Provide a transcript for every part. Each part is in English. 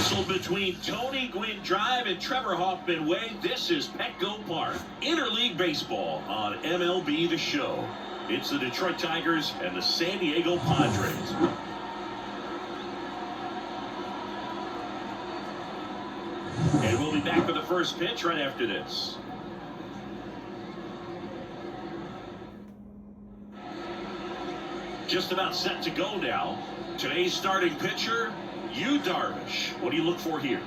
Nestled between Tony Gwynn Drive and Trevor Hoffman Way, this is Petco Park. Interleague Baseball on MLB The Show. It's the Detroit Tigers and the San Diego Padres. And we'll be back for the first pitch right after this. Just about set to go now. Today's starting pitcher, Yu Darvish. What do you look for here?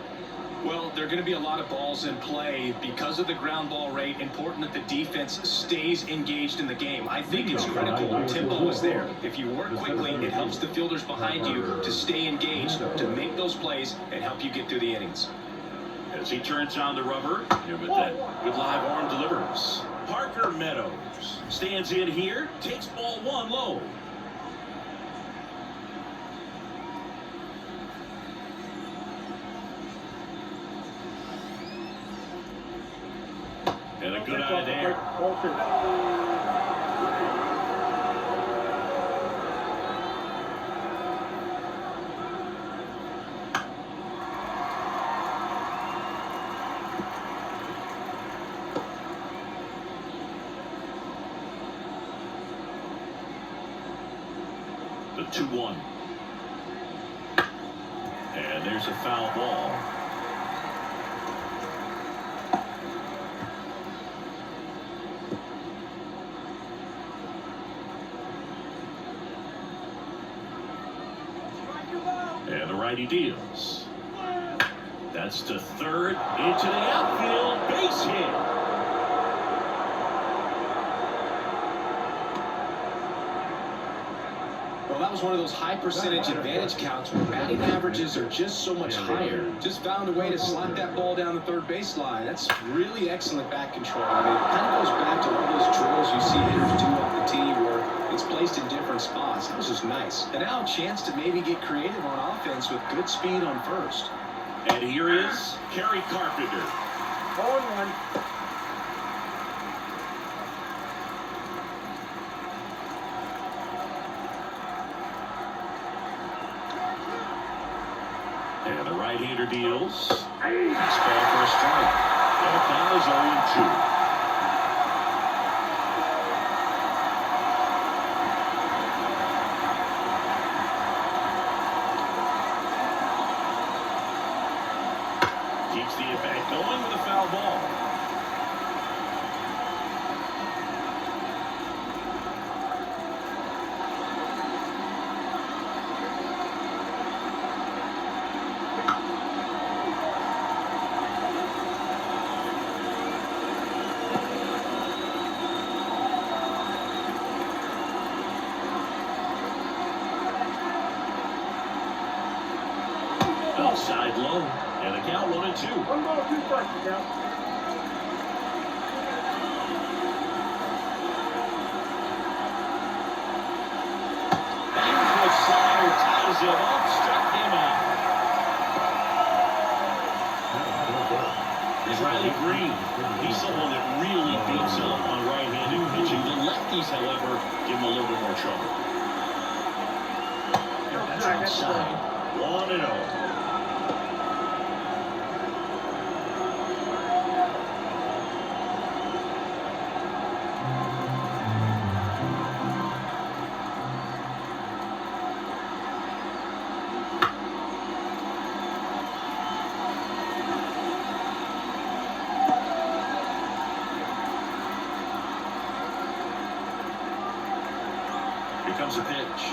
Well, there are going to be a lot of balls in play because of the ground ball rate. Important that the defense stays engaged in the game. I think it's critical. Tempo is there. If you work quickly, it helps the fielders behind you to stay engaged, to make those plays, and help you get through the innings. As he turns on the rubber, and with that good live arm delivers. Parker Meadows stands in here, takes ball one low. And a good eye there. The 2-1. And there's a foul ball. And the righty deals. That's to third, into the outfield, base hit. Well, that was one of those high percentage advantage counts where batting averages are just so much higher. Just found a way to slap that ball down the third baseline. That's really excellent bat control. I mean, it kind of goes back to all those drills you see hitters do off the tee where it's placed in different spots. That was just nice. And now a chance to maybe get creative on offense with good speed on first. And here is Kerry Carpenter. 0-1. And the right-hander deals. Fastball for a strike. And the count is 0-2. Keeps the at-bat going with a foul ball. Outside low, and the count 1-2. 1 ball, 2 strikes, now. Bangfoot slider ties him up, struck him out. Is Riley Green. He's someone that really beats up on right-handed pitching. The lefties, however, give him a little bit more trouble. And that's outside. 1-0. Here comes a pitch.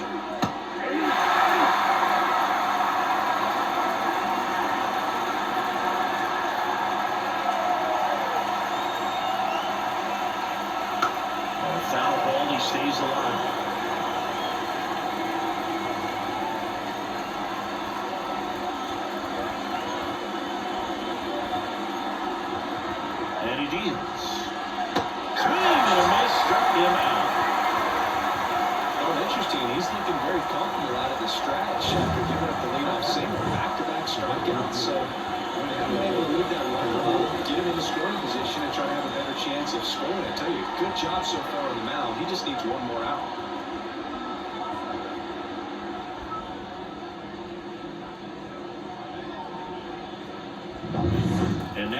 On a foul ball, he stays alive. And he deals. Swing and a miss, struck him out. Interesting. He's looking very comfortable out of the stretch after giving up the leadoff single. Back-to-back strikeouts. So, being able to move that runner up, get him in the scoring position, and try to have a better chance of scoring. I tell you, good job so far on the mound. He just needs one more out.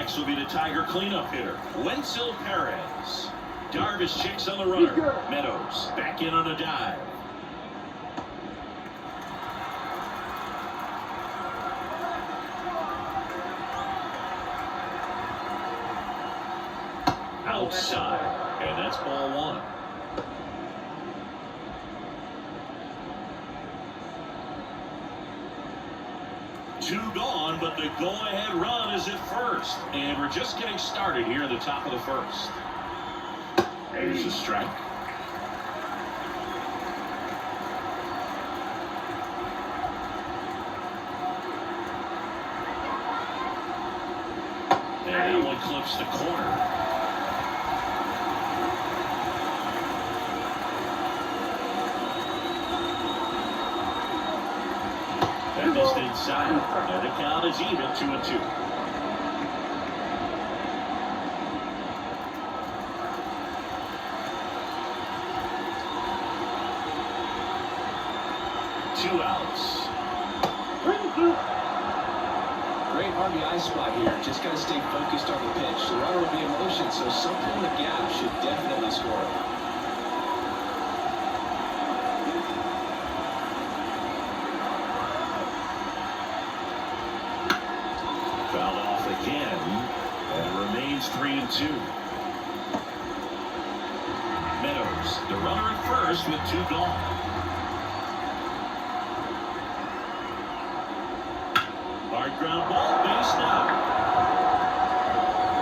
Next will be the Tiger cleanup hitter, Wenzel Perez. Darvish checks on the runner. Meadows back in on a dive. Outside, and that's ball one. Two gone, but the go-ahead run is at first. And we're just getting started here at the top of the first. There's a strike. And that one clips the corner. That missed inside, and the count is even 2-2. Two outs. Great RBI spot here. Just got to stay focused on the pitch. The runner will be in motion, so something in the gap should definitely score. Fouled off again, and it remains 3-2. Meadows, the runner at first with two gone. Hard ground ball, base now.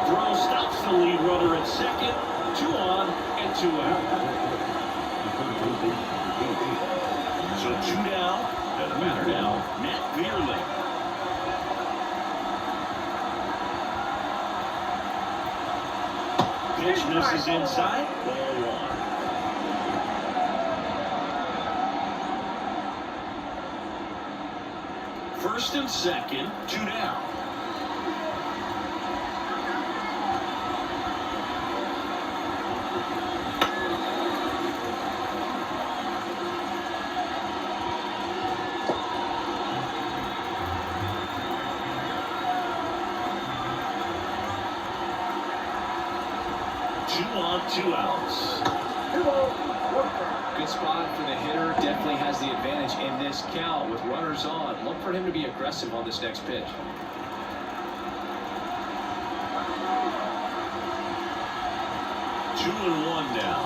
Throw stops the lead runner at second. 2 on and 2 out. So 2 down, and the batter now, Matt Vierling. Pitch misses inside, ball 1. First and second, 2 down. Two on, 2 outs. Good spot for the hitter. Definitely has the advantage in this count with runners on. Look for him to be aggressive on this next pitch. 2-1 now.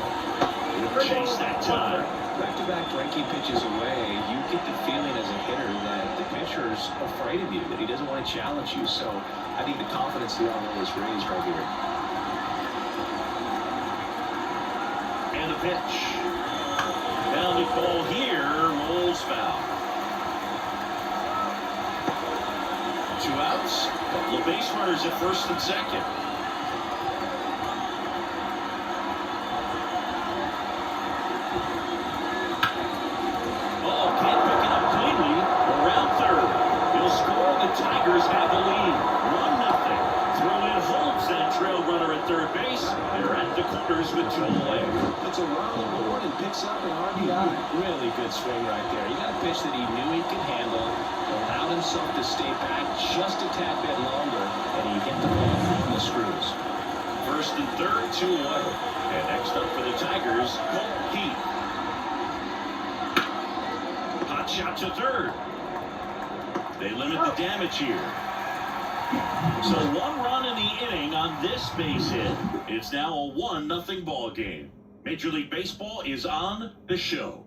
We'll chase that time. Back-to-back breaking pitches away, you get the feeling as a hitter that the pitcher's afraid of you, that he doesn't want to challenge you. So I think the confidence level is raised right here. And the pitch. Grounded ball here, rolls foul. 2 outs. Couple of base runners at first and second. Oh, can't pick it up cleanly. Around third. He'll score. The Tigers have the lead. 1-0. Throw in holds that trail runner at third base. They're at the corners with 2 away. Puts a run on the board and picks up an RBI. Really good swing right there. He got a pitch that he knew he could handle, allowed himself to stay back just a tad bit longer, and he hit the ball on the screws. First and third, 2 away. And next up for the Tigers, Colt Keith. Hot shot to third. They limit the damage here. So 1 run in the inning on this base hit. It's now a 1-0 ball game. Major League Baseball is on the show.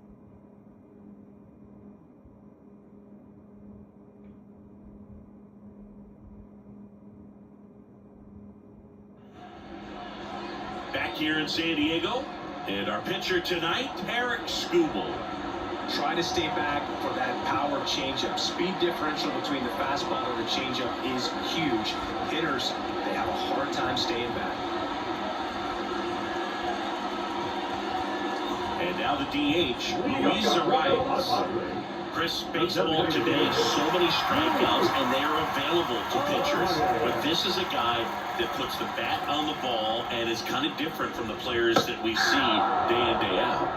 Back here in San Diego, and our pitcher tonight, Eric Skubal. Try to stay back for that power changeup. Speed differential between the fastball and the changeup is huge. Hitters, they have a hard time staying back. And now the DH, Luis Arias. Chris, baseball today, so many strikeouts, and they are available to pitchers. But this is a guy that puts the bat on the ball and is kind of different from the players that we see day in, day out.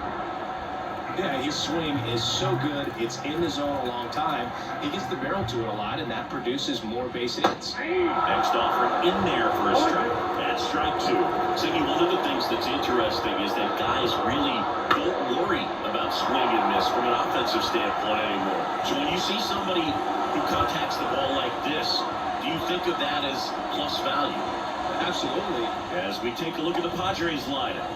Yeah, his swing is so good. It's in the zone a long time. He gets the barrel to it a lot, and that produces more base hits. Next offering in there for a strike. That's strike two. Siggy, one of the things that's interesting is that guys really don't worry about swing and miss from an offensive standpoint anymore. So when you see somebody who contacts the ball like this, do you think of that as plus value? Absolutely. As we take a look at the Padres lineup,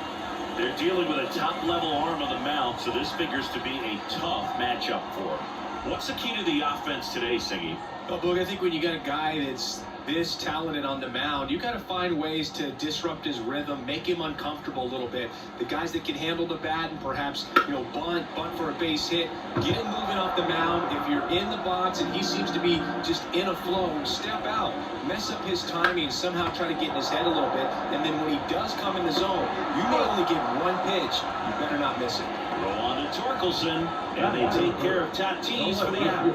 they're dealing with a top-level arm on the mound, so this figures to be a tough matchup for them. What's the key to the offense today, Siggy? Well, Boog, I think when you got a guy that's this talented on the mound, you got to find ways to disrupt his rhythm, make him uncomfortable a little bit. The guys that can handle the bat and perhaps, bunt for a base hit, get him moving off the mound. If you're in the box and he seems to be just in a flow, step out, mess up his timing, somehow try to get in his head a little bit. And then when he does come in the zone, you may only get one pitch. You better not miss it. Roll on to Torkelson, and they take care of Tatis for the out.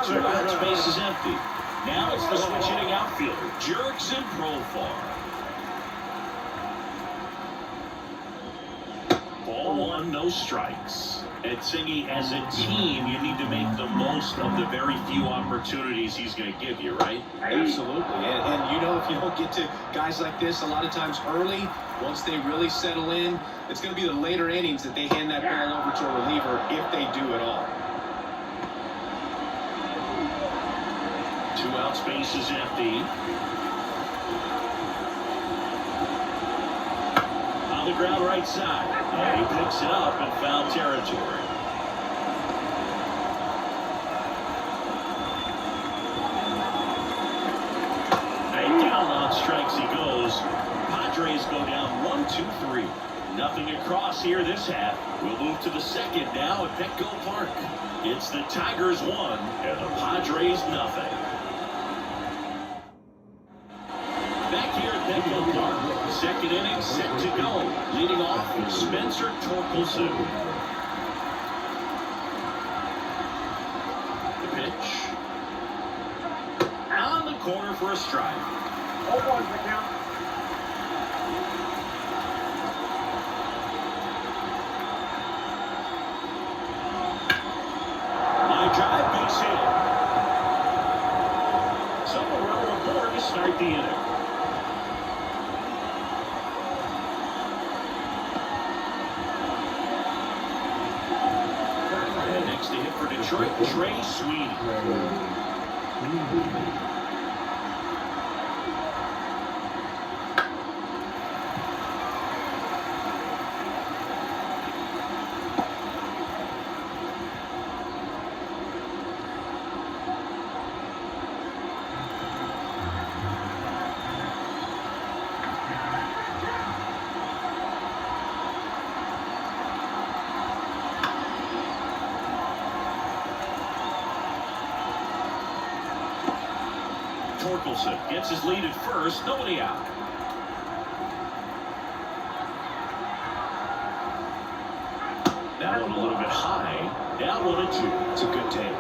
Two out, space is empty. Now it's the switch hitting outfielder, Jurickson Profar. Ball one, no strikes. And Siggy, as a team, you need to make the most of the very few opportunities he's going to give you, right? Absolutely. And if you don't get to guys like this a lot of times early, once they really settle in, it's going to be the later innings that they hand that ball over to a reliever if they do at all. Two out, space is empty. On the ground right side. And he picks it up in foul territory. And down on strikes he goes. Padres go down 1-2-3. Nothing across here this half. We'll move to the second now at Petco Park. It's the Tigers 1 and the Padres nothing. Back here at Petco Park, second inning set to go. Leading off, Spencer Torkelson. The pitch. On the corner for a strike. Hold on the count. Line drive, base hit. Someone runner aboard to start the inning. And next to hit for Detroit, Trey Sweeney. Torkelson gets his lead at first, nobody out. That one a little bit high, down 1-2. It's a good take.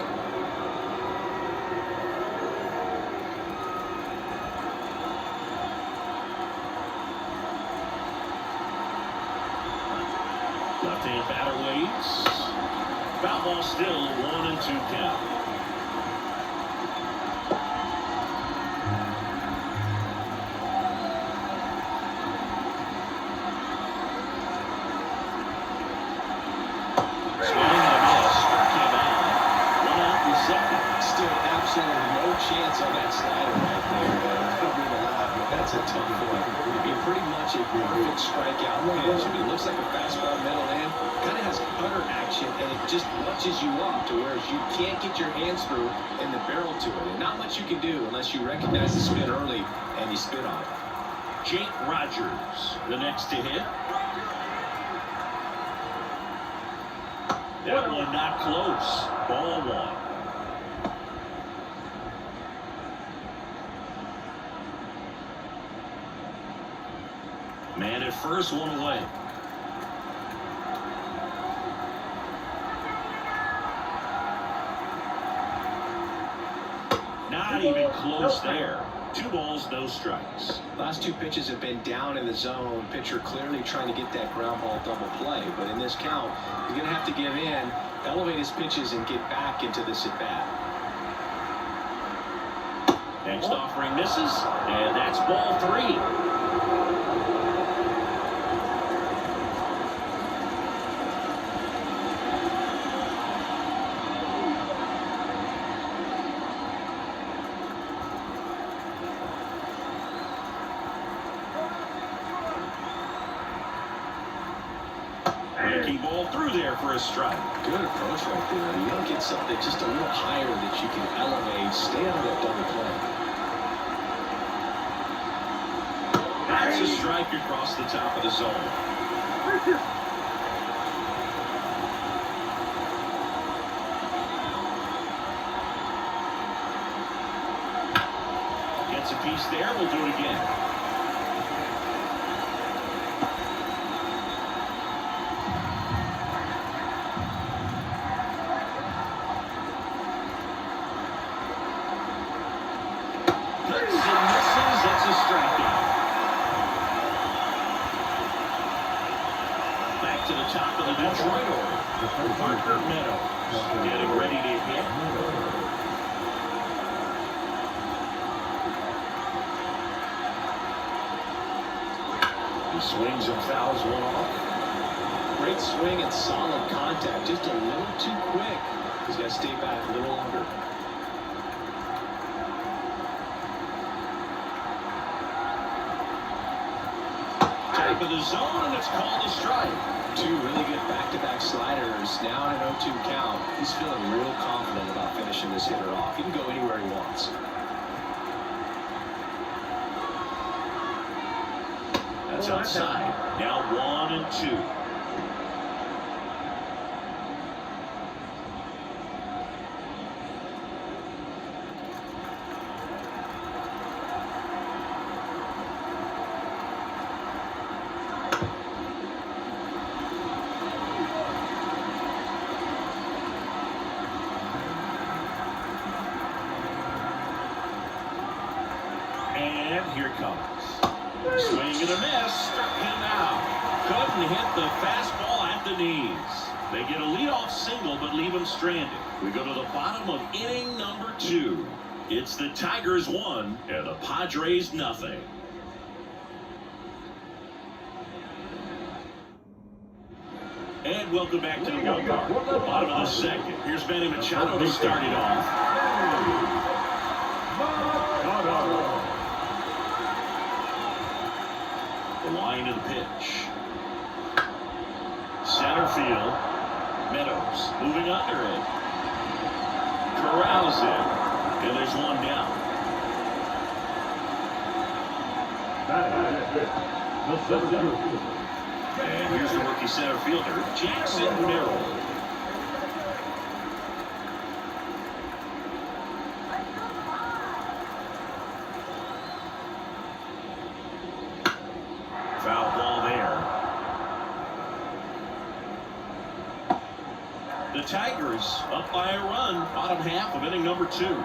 Left-hand batter waits. Foul ball still, 1-2 count. Chance on that slider right there. That's a tough one. It'd be pretty much a perfect strikeout pitch. I mean, it looks like a fastball middle in. Kind of has cutter action, and it just bunches you up to where you can't get your hands through and the barrel to it. And not much you can do unless you recognize the spin early and you spin on it. Jake Rogers, the next to hit. That one not close. Ball one. Man at first, one away. Not even close there. 2 balls, no strikes. Last 2 pitches have been down in the zone. Pitcher clearly trying to get that ground ball double play. But in this count, he's going to have to give in, elevate his pitches, and get back into this at-bat. Next offering misses, and that's ball 3. Breaking ball through there for a strike. Good approach right there. You want to get something just a little higher that you can elevate, stay on that double play. That's a strike across the top of the zone. Gets a piece there. We'll do it again. To the top of the Detroit order. Parker Meadows getting ready to hit. He swings and fouls one off. Great swing and solid contact. Just a little too quick. He's got to stay back a little longer. Top of the zone, and it's called a strike. 2 really good back-to-back sliders. Now in an 0-2 count. He's feeling real confident about finishing this hitter off. He can go anywhere he wants. That's outside. Now 1 and 2. And here comes. Swing and a miss. Struck him out. Couldn't hit the fastball at the knees. They get a leadoff single but leave him stranded. We go to the bottom of inning number 2. It's the Tigers 1 and the Padres nothing. And welcome back to the go kart. Bottom of the second. Here's Manny Machado to start it off. The line of the pitch. Center field. Meadows moving under it. Corrals it. And there's one down. And here's the rookie center fielder, Jackson Merrill. Foul ball there. The Tigers up by a run, bottom half of inning number 2.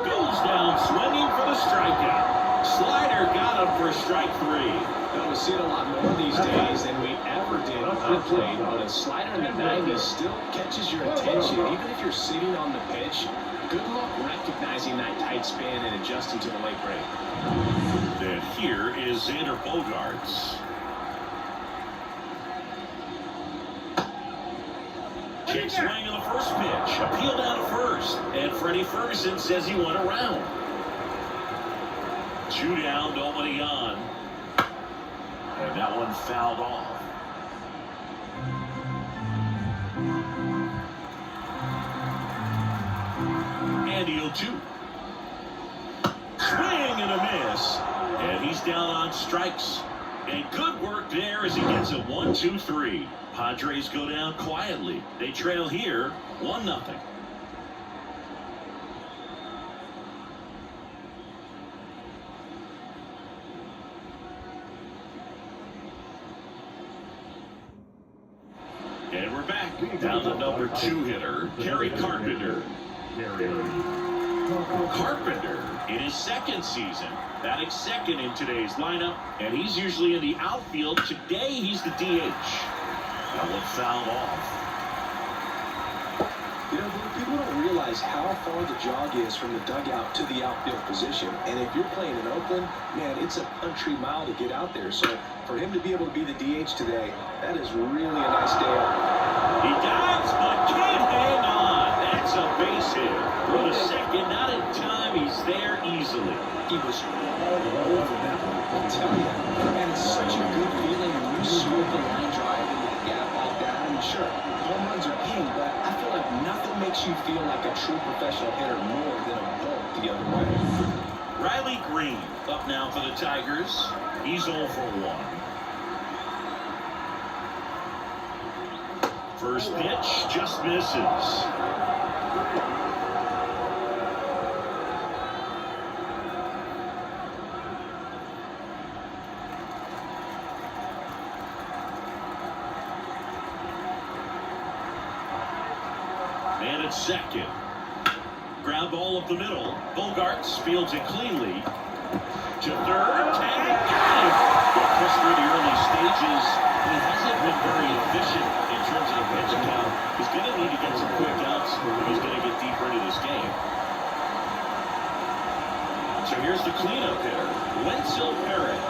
Goes down swinging for the strikeout. Slider got him for strike 3. Well, we see it a lot more these days than we ever did on the plate, but a slider in the 90s still catches your attention. Even if you're sitting on the pitch, good luck recognizing that tight span and adjusting to the late break. And here is Xander Bogaerts. Kick swing on the first pitch. Appeal down to first. And Freddie Ferguson says he went around. 2 down, nobody on. And that one fouled off. And the 0-2. Swing and a miss. And he's down on strikes. And good work there as he gets a 1-2-3. Padres go down quietly. They trail here 1-0. number 2 hitter, Kerry Carpenter. Carpenter in his second season, batting second in today's lineup, and he's usually in the outfield. Today he's the DH. That one fouled off. You know, people don't realize how far the jog is from the dugout to the outfield position. And if you're playing in Oakland, man, it's a country mile to get out there. So for him to be able to be the DH today, that is really a nice day out. He dives, but can't hang on. That's a base hit. Throw to second, not in time. He's there easily. He was all over that one, I'll tell you. And it's such a good feeling when you swoop the line drive into the gap like that. I mean, sure, home runs are king, but I feel like nothing makes you feel like a true professional hitter more than a bolt the other way. Riley Green up now for the Tigers. He's 0 for 1. First pitch just misses. And at second. Ground ball up the middle. Bogarts fields it cleanly. To third. Tag. Got him. But Chris, through the early stages, he hasn't been very efficient in terms of the pitch count. He's going to need to get some quick outs if he's going to get deeper into this game. So here's the cleanup hitter, Wenzel Perez.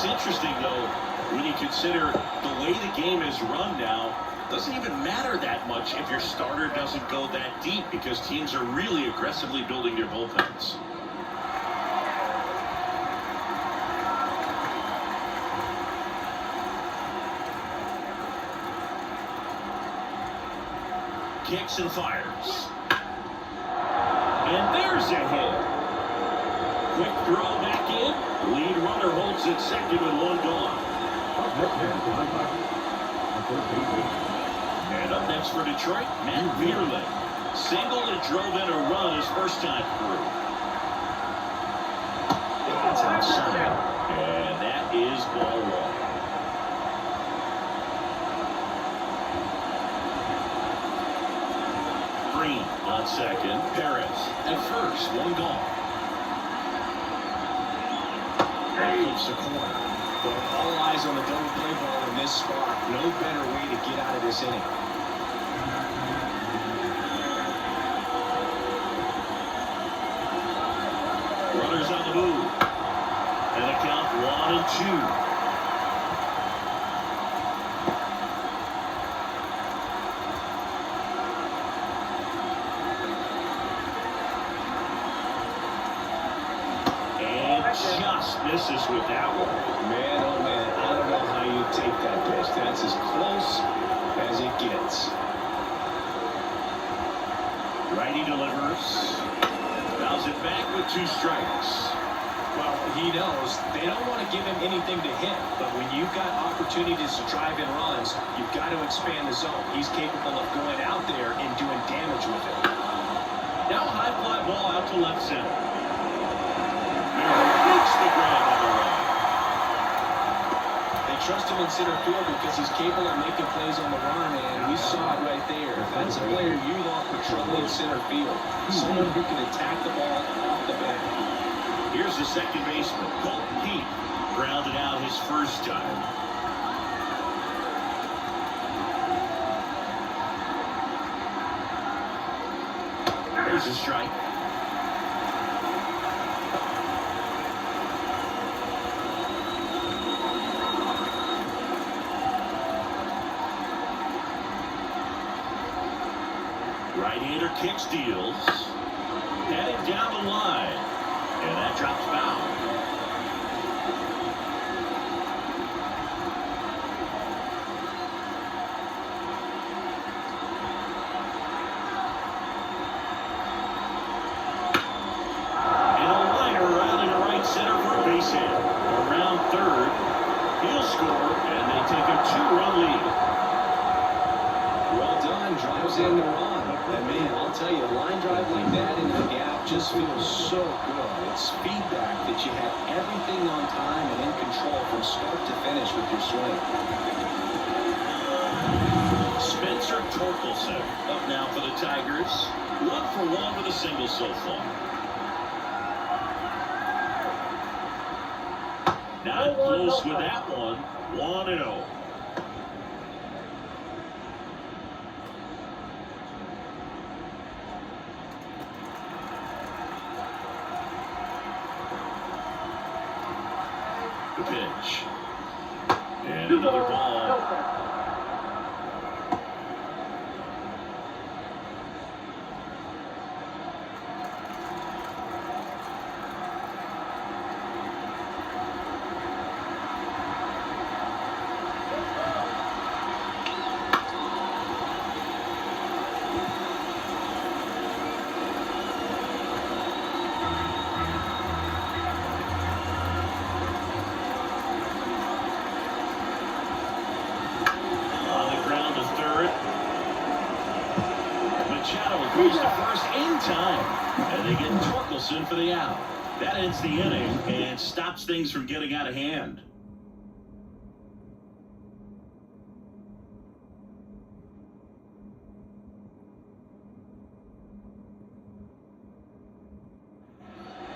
Interesting, though, when you consider the way the game is run now, doesn't even matter that much if your starter doesn't go that deep because teams are really aggressively building their bullpens. Kicks and fires. And there's a hit. Quick throw back in. Lead runner holds at second with 1 gone. And up next for Detroit, Matt Vierling. Single that drove in a run his first time through. That's outside. And that is ball 1. Green on second. Perez at first. 1 gone. Keeps the corner. But all eyes on the double play ball in this spot. No better way to get out of this inning. Runners on the move. And the count 1-2. Just misses with that one. Man, oh man, I don't know how you take that pitch. That's as close as it gets. Righty delivers. Fouls it back with 2 strikes. Well, he knows they don't want to give him anything to hit, but when you've got opportunities to drive in runs, you've got to expand the zone. He's capable of going out there and doing damage with it. Now a high fly ball out to left center. The ground on the run. They trust him in center field because he's capable of making plays on the run, and we saw it right there. That's a player you want patrolling center field. Someone who can attack the ball off the bat. Here's the second baseman, Colton Heath, grounded out his first time. There's a strike. Right-hander kicks, deals. Headed down the line. And that drops foul. And a liner rounding to right center for a base hit. Around third. He'll score, and they take a 2-run lead. Well done. Drives in the run. And man, I'll tell you, a line drive like that so good. It's feedback that you have everything on time and in control from start to finish with your swing. Spencer Torkelson up now for the Tigers. 1-for-1 with a single so far. Not close with that one. 1-0. The pitch. And another ball. Agrees to first in time, and they get Torkelson for the out. That ends the inning and stops things from getting out of hand.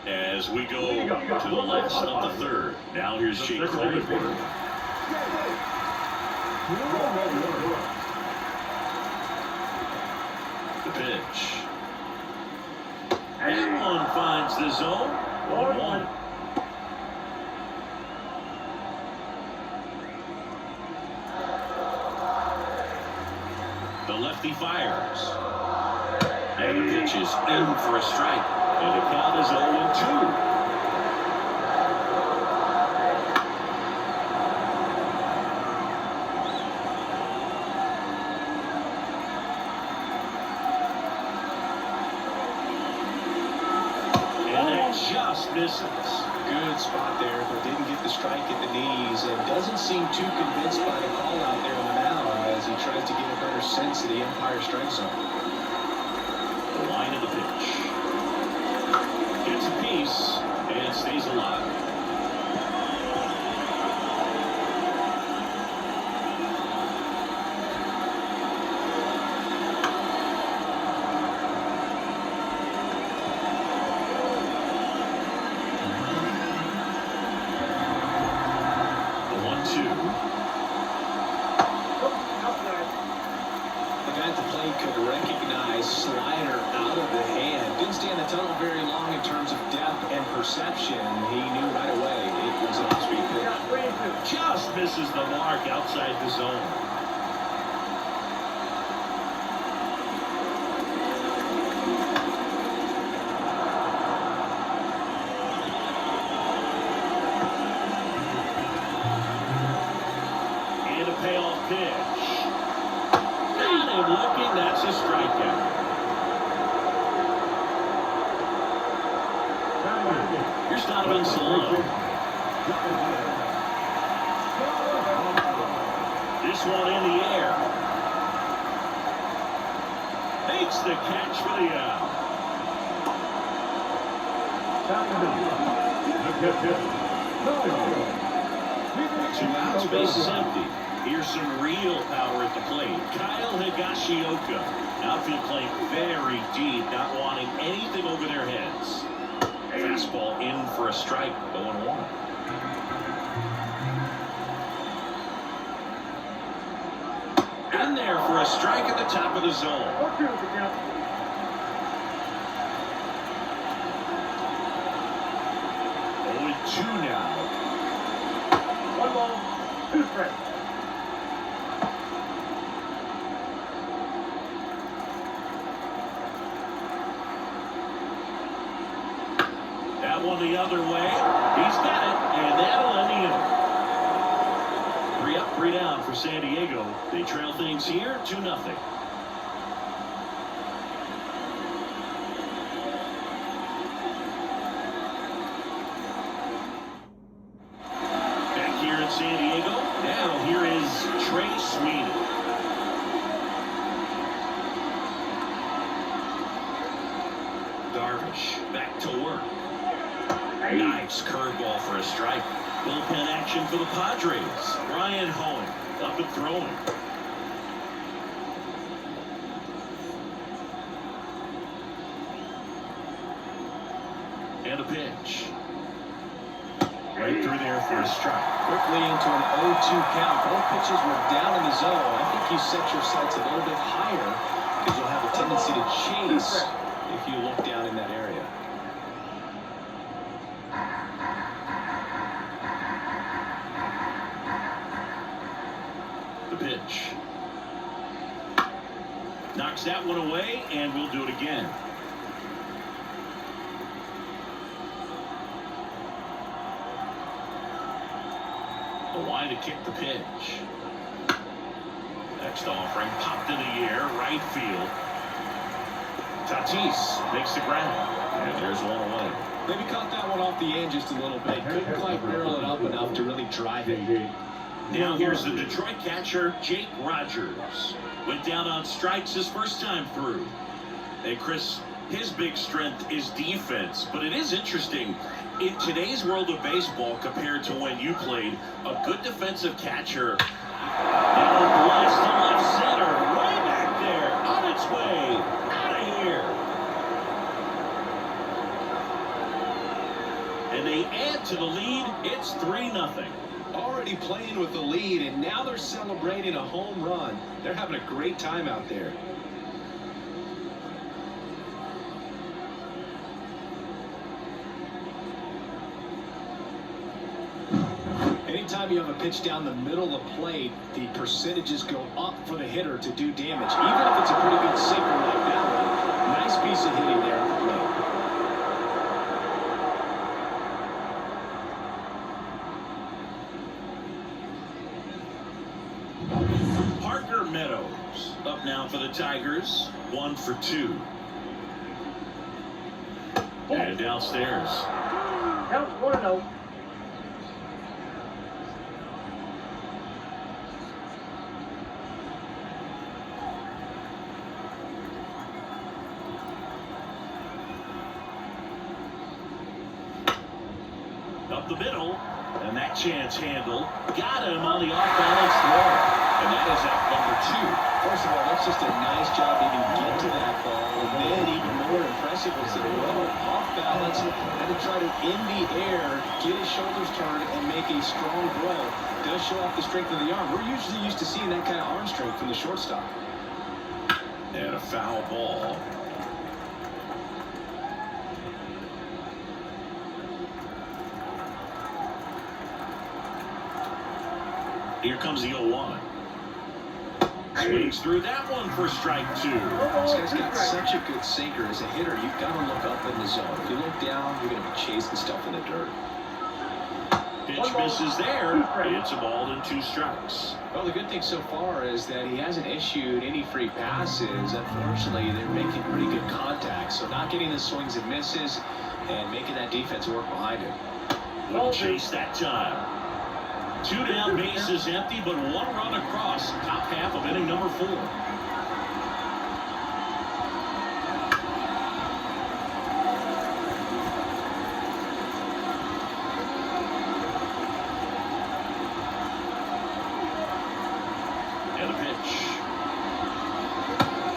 As we go to the left of the third, now here's Jake Cronenberg. The pitch. That one finds the zone. 1-1. The lefty fires. And the pitch is in for a strike. And the count is 0-2. Just misses. Good spot there, but didn't get the strike at the knees and doesn't seem too convinced by the call out there on the mound as he tries to get a better sense of the umpire strike zone. The line of the pitch. Gets a piece and stays alive. Perception, he knew right away it was an off-speed pitch. Just misses the mark outside the zone. And a payoff pitch. Got him looking, that's a strikeout. Here's Donovan Salon. This one in the air. Makes the catch for the out. 2 outs, base is empty. Here's some real power at the plate. Kyle Higashioka. Outfield playing very deep, not wanting anything over their heads. Fastball in for a strike, 0-1. In there for a strike at the top of the zone. 0-2 now. 1 ball, 2 strikes. That one the other way. He's got it, and that'll end the inning. 3 up, 3 down for San Diego. They trail things here 2-0. Back here in San Diego. Now here is Trey Sweeney. Darvish back to work. Nice curveball for a strike. Bullpen action for the Padres. Ryan Hoeing up and throwing. And a pitch. Right through there for a strike. Quickly into an 0-2 count. Both pitches were down in the zone. I think you set your sights a little bit higher because you'll have a tendency to chase if you look down in that area. The pitch. Knocks that one away, and we'll do it again. The line to kick the pitch. Next offering popped in the air, right field. Tatis makes the grab, and there's one away. Maybe caught that one off the end just a little bit. Couldn't quite barrel it up enough to really drive it. Now here's the Detroit catcher, Jake Rogers. Went down on strikes his first time through. Hey, Chris, his big strength is defense, but it is interesting. In today's world of baseball, compared to when you played, a good defensive catcher, that'll blast to left center, way back there, on its way, out of here. And they add to the lead. It's 3-0. Already playing with the lead, and now they're celebrating a home run. They're having a great time out there. Anytime you have a pitch down the middle of the plate, the percentages go up for the hitter to do damage, even if it's a pretty good sinker like that one. Nice piece of hitting there at the plate. Parker Meadows up now for the Tigers. 1 for 2. And downstairs. Count 1-0. Up the middle, and that chance handled. Got him on the off-balance throw. And that is out number 2. First of all, that's just a nice job to even get to that ball. And then even more impressive was the throw off balance and to try to in the air, get his shoulders turned and make a strong throw. Does show off the strength of the arm. We're usually used to seeing that kind of arm strength from the shortstop. And a foul ball. Here comes the 0-1. Swings through that one for strike 2. This guy's got such a good sinker. As a hitter, you've got to look up in the zone. If you look down, you're going to be chasing stuff in the dirt. Pitch misses there. It's a ball and 2 strikes. Well, the good thing so far is that he hasn't issued any free passes. Unfortunately, they're making pretty good contact. So not getting the swings and misses and making that defense work behind him. Wouldn't chase that time. 2 down, bases empty, but 1 run across. Top half of inning number 4. And a pitch.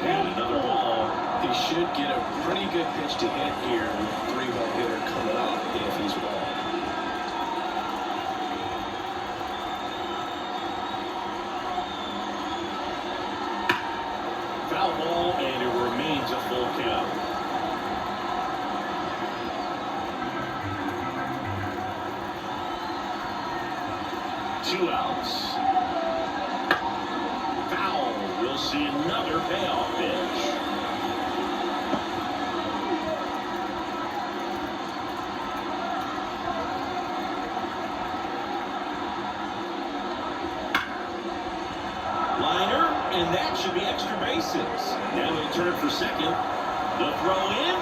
And another ball. He should get a pretty good pitch to hit here with a 3-hole hitter coming up if he's ball. Foul ball, and it remains a full count. Two outs. Foul. We'll see another payoff pitch. Liner, and that should be extra bases. Now he'll turn for second. The throw in,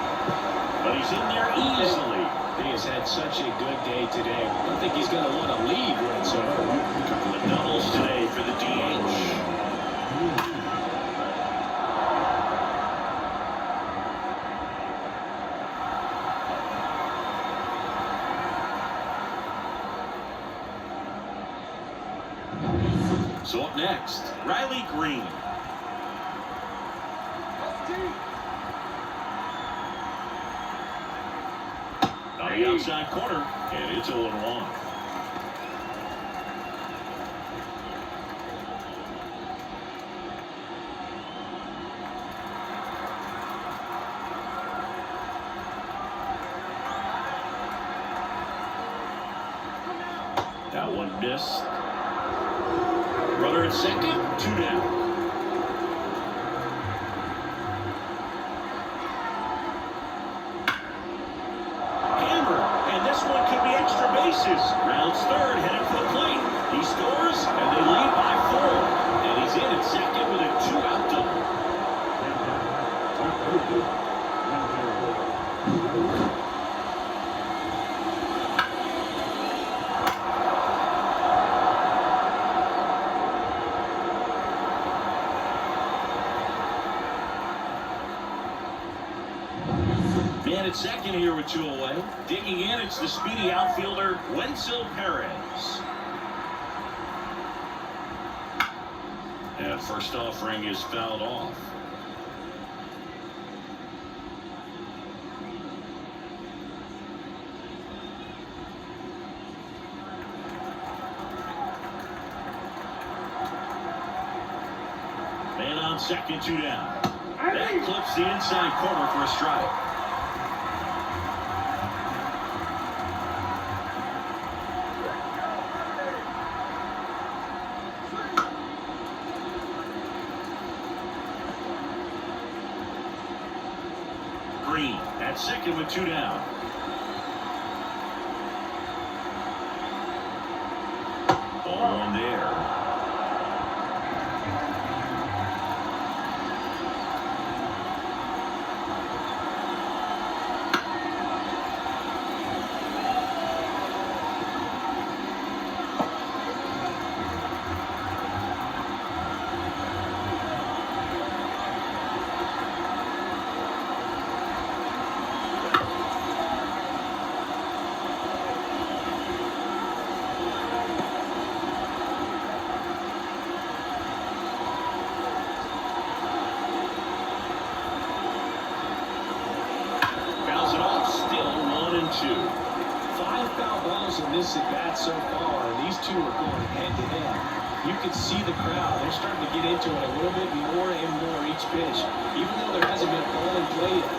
but he's in there easily. He has had such a good day today. I don't think he's going to want to leave when it's over. A couple of doubles today for the DH. So up next, Riley Green. On the outside corner, and it's 0-1. That one missed. Runner at second, 2 down. Rounds third, headed for the plate. He scores, and they lead by 4. And he's in at second with a 2-out double. Man at second here with 2 away. Digging in, it's the speedy outfielder, Wenzel Perez. And first offering is fouled off. Man on second, 2 down. That clips the inside corner for a strike. Green at second with 2 down. Ball one there. In this at bat so far, these two are going head to head. You can see the crowd. They're starting to get into it a little bit more and more each pitch, even though there hasn't been a ball in play yet.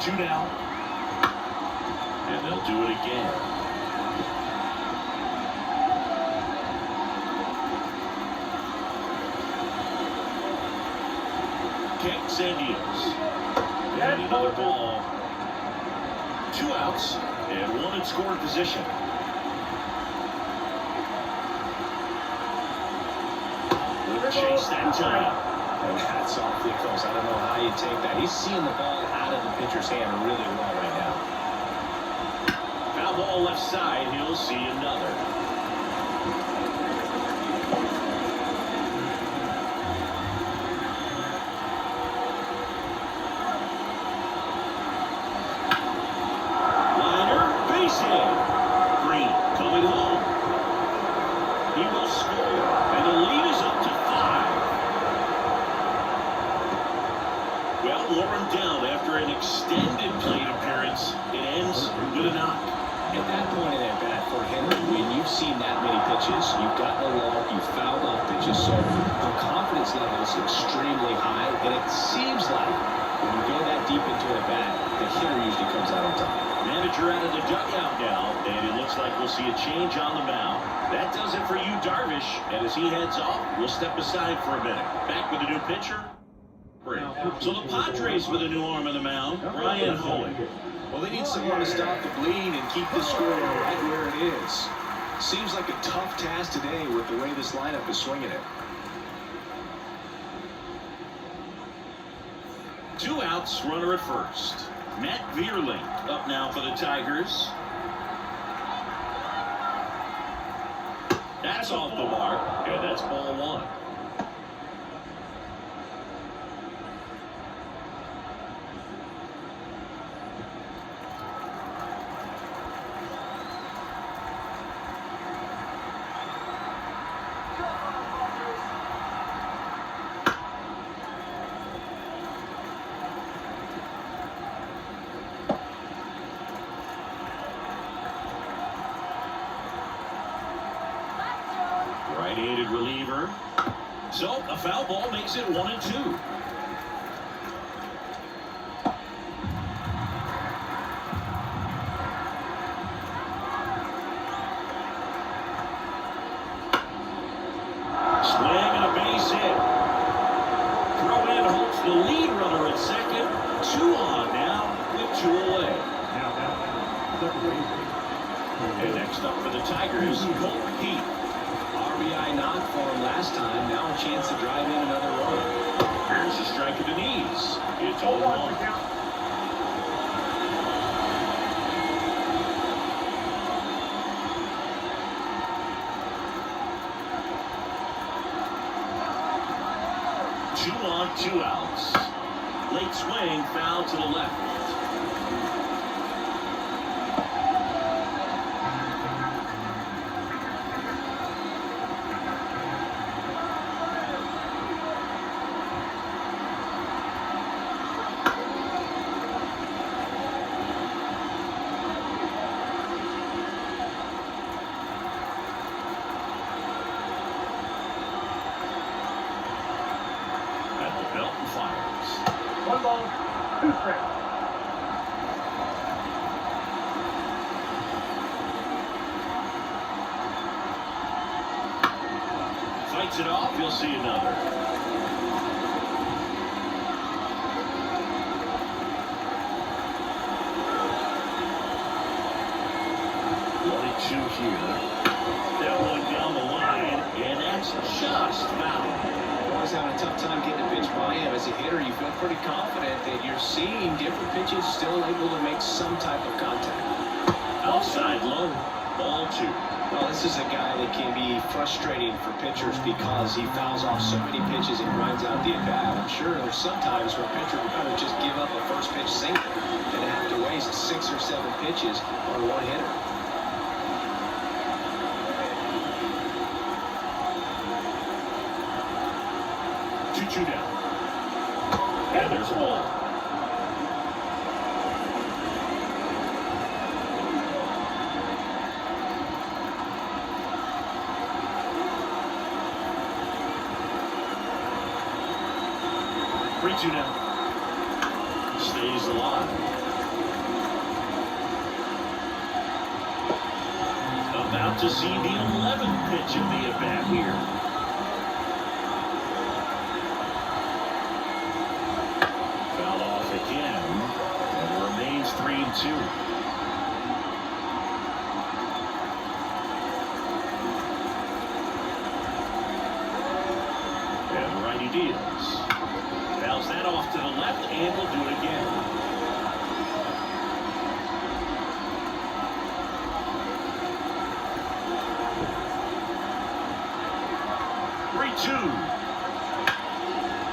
Two down, and they'll do it again. Kicks and deals. And another ball. 2 outs and 1 in scoring position. We'll chase that time. And hats off Nichols. I don't know how you take that. He's seeing the ball out of the pitcher's hand really well right now. Foul ball left side. He'll see another. Liner, base hit. Green coming home. He will score, and the lead is up to 5. Well, worn down after an extended plate appearance, it ends with a knock. At that point in that bat for Henry, when you've seen that many pitches, you've gotten a walk, you've fouled off pitches, so the confidence level is extremely high, and it seems like when you go that deep into a bat, the hitter usually comes out on top. Manager out of the dugout now, and it looks like we'll see a change on the mound. That does it for you, Darvish, and as he heads off, we'll step aside for a minute. Back with a new pitcher. So the Padres with a new arm on the mound, Ryan Hoey. Well, they need someone to stop the bleed and keep the score right where it is. Seems like a tough task today with the way this lineup is swinging it. 2 outs, runner at first. Matt Vierling up now for the Tigers. That's off the mark, and that's ball 1. Right-handed reliever. So a foul ball makes it 1-2. Swing and a base hit. Throw in holds the lead runner at second. 2 on now with 2 away. And next up for the Tigers, Colton Heath. RBI knock for him last time. Now a chance to drive in another run. Here's a strike to the knees. It's 0-1. Two on, 2 outs. Late swing, foul to the left. Fires. 1 ball, 2 strikes. Fights it off, you'll see another. Two here. That one down the line, and that's just foul. Always having a tough time getting a pitch by him. As a hitter, you feel pretty confident that you're seeing different pitches still able to make some type of contact. Outside low, ball 2. Well, this is a guy that can be frustrating for pitchers because he fouls off so many pitches and grinds out the at-bat. I'm sure there's some times where a pitcher would rather just give up a first pitch single than have to waste 6 or 7 pitches on one hitter. 2 down. And there's a ball. Three, 2 now. Stays alive. About to see the 11th pitch of the at-bat here. Again, and it remains 3-2. And the righty deals. Fouls that off to the left, and will do it again.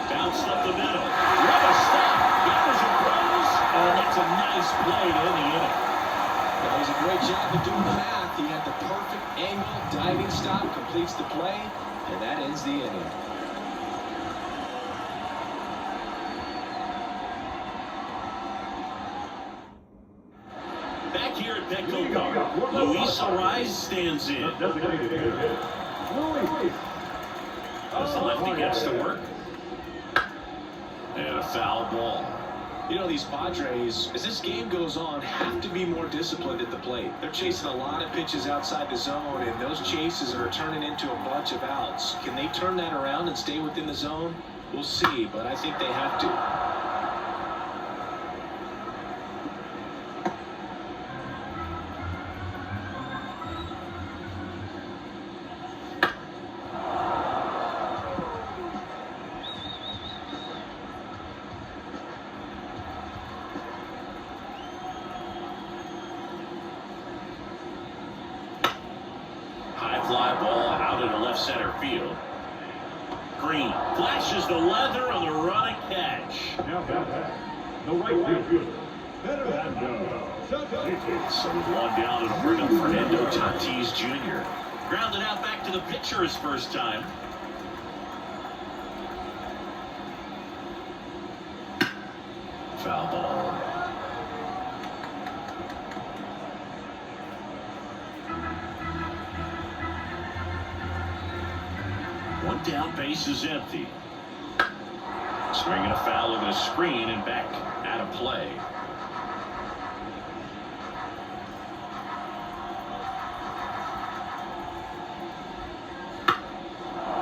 Bounced up the middle. What a stop. Gathers and throws. And that's a nice play to end the inning. That was a great job of doing the math. He had the perfect angle, diving stop, completes the play, and that ends the inning. Back here at Petco Park, Luis Ariz stands in. As the lefty gets to work. And a foul ball. You know, these Padres, as this game goes on, have to be more disciplined at the plate. They're chasing a lot of pitches outside the zone, and those chases are turning into a bunch of outs. Can they turn that around and stay within the zone? We'll see, but I think they have to. grounded to left center field. Green flashes the leather on the running catch. The right fielder. So with one down, it'll bring up Fernando Tatis Jr. Grounded out back to the pitcher his first time. Foul ball. One down, base is empty. Swinging a foul over the screen and back out of play.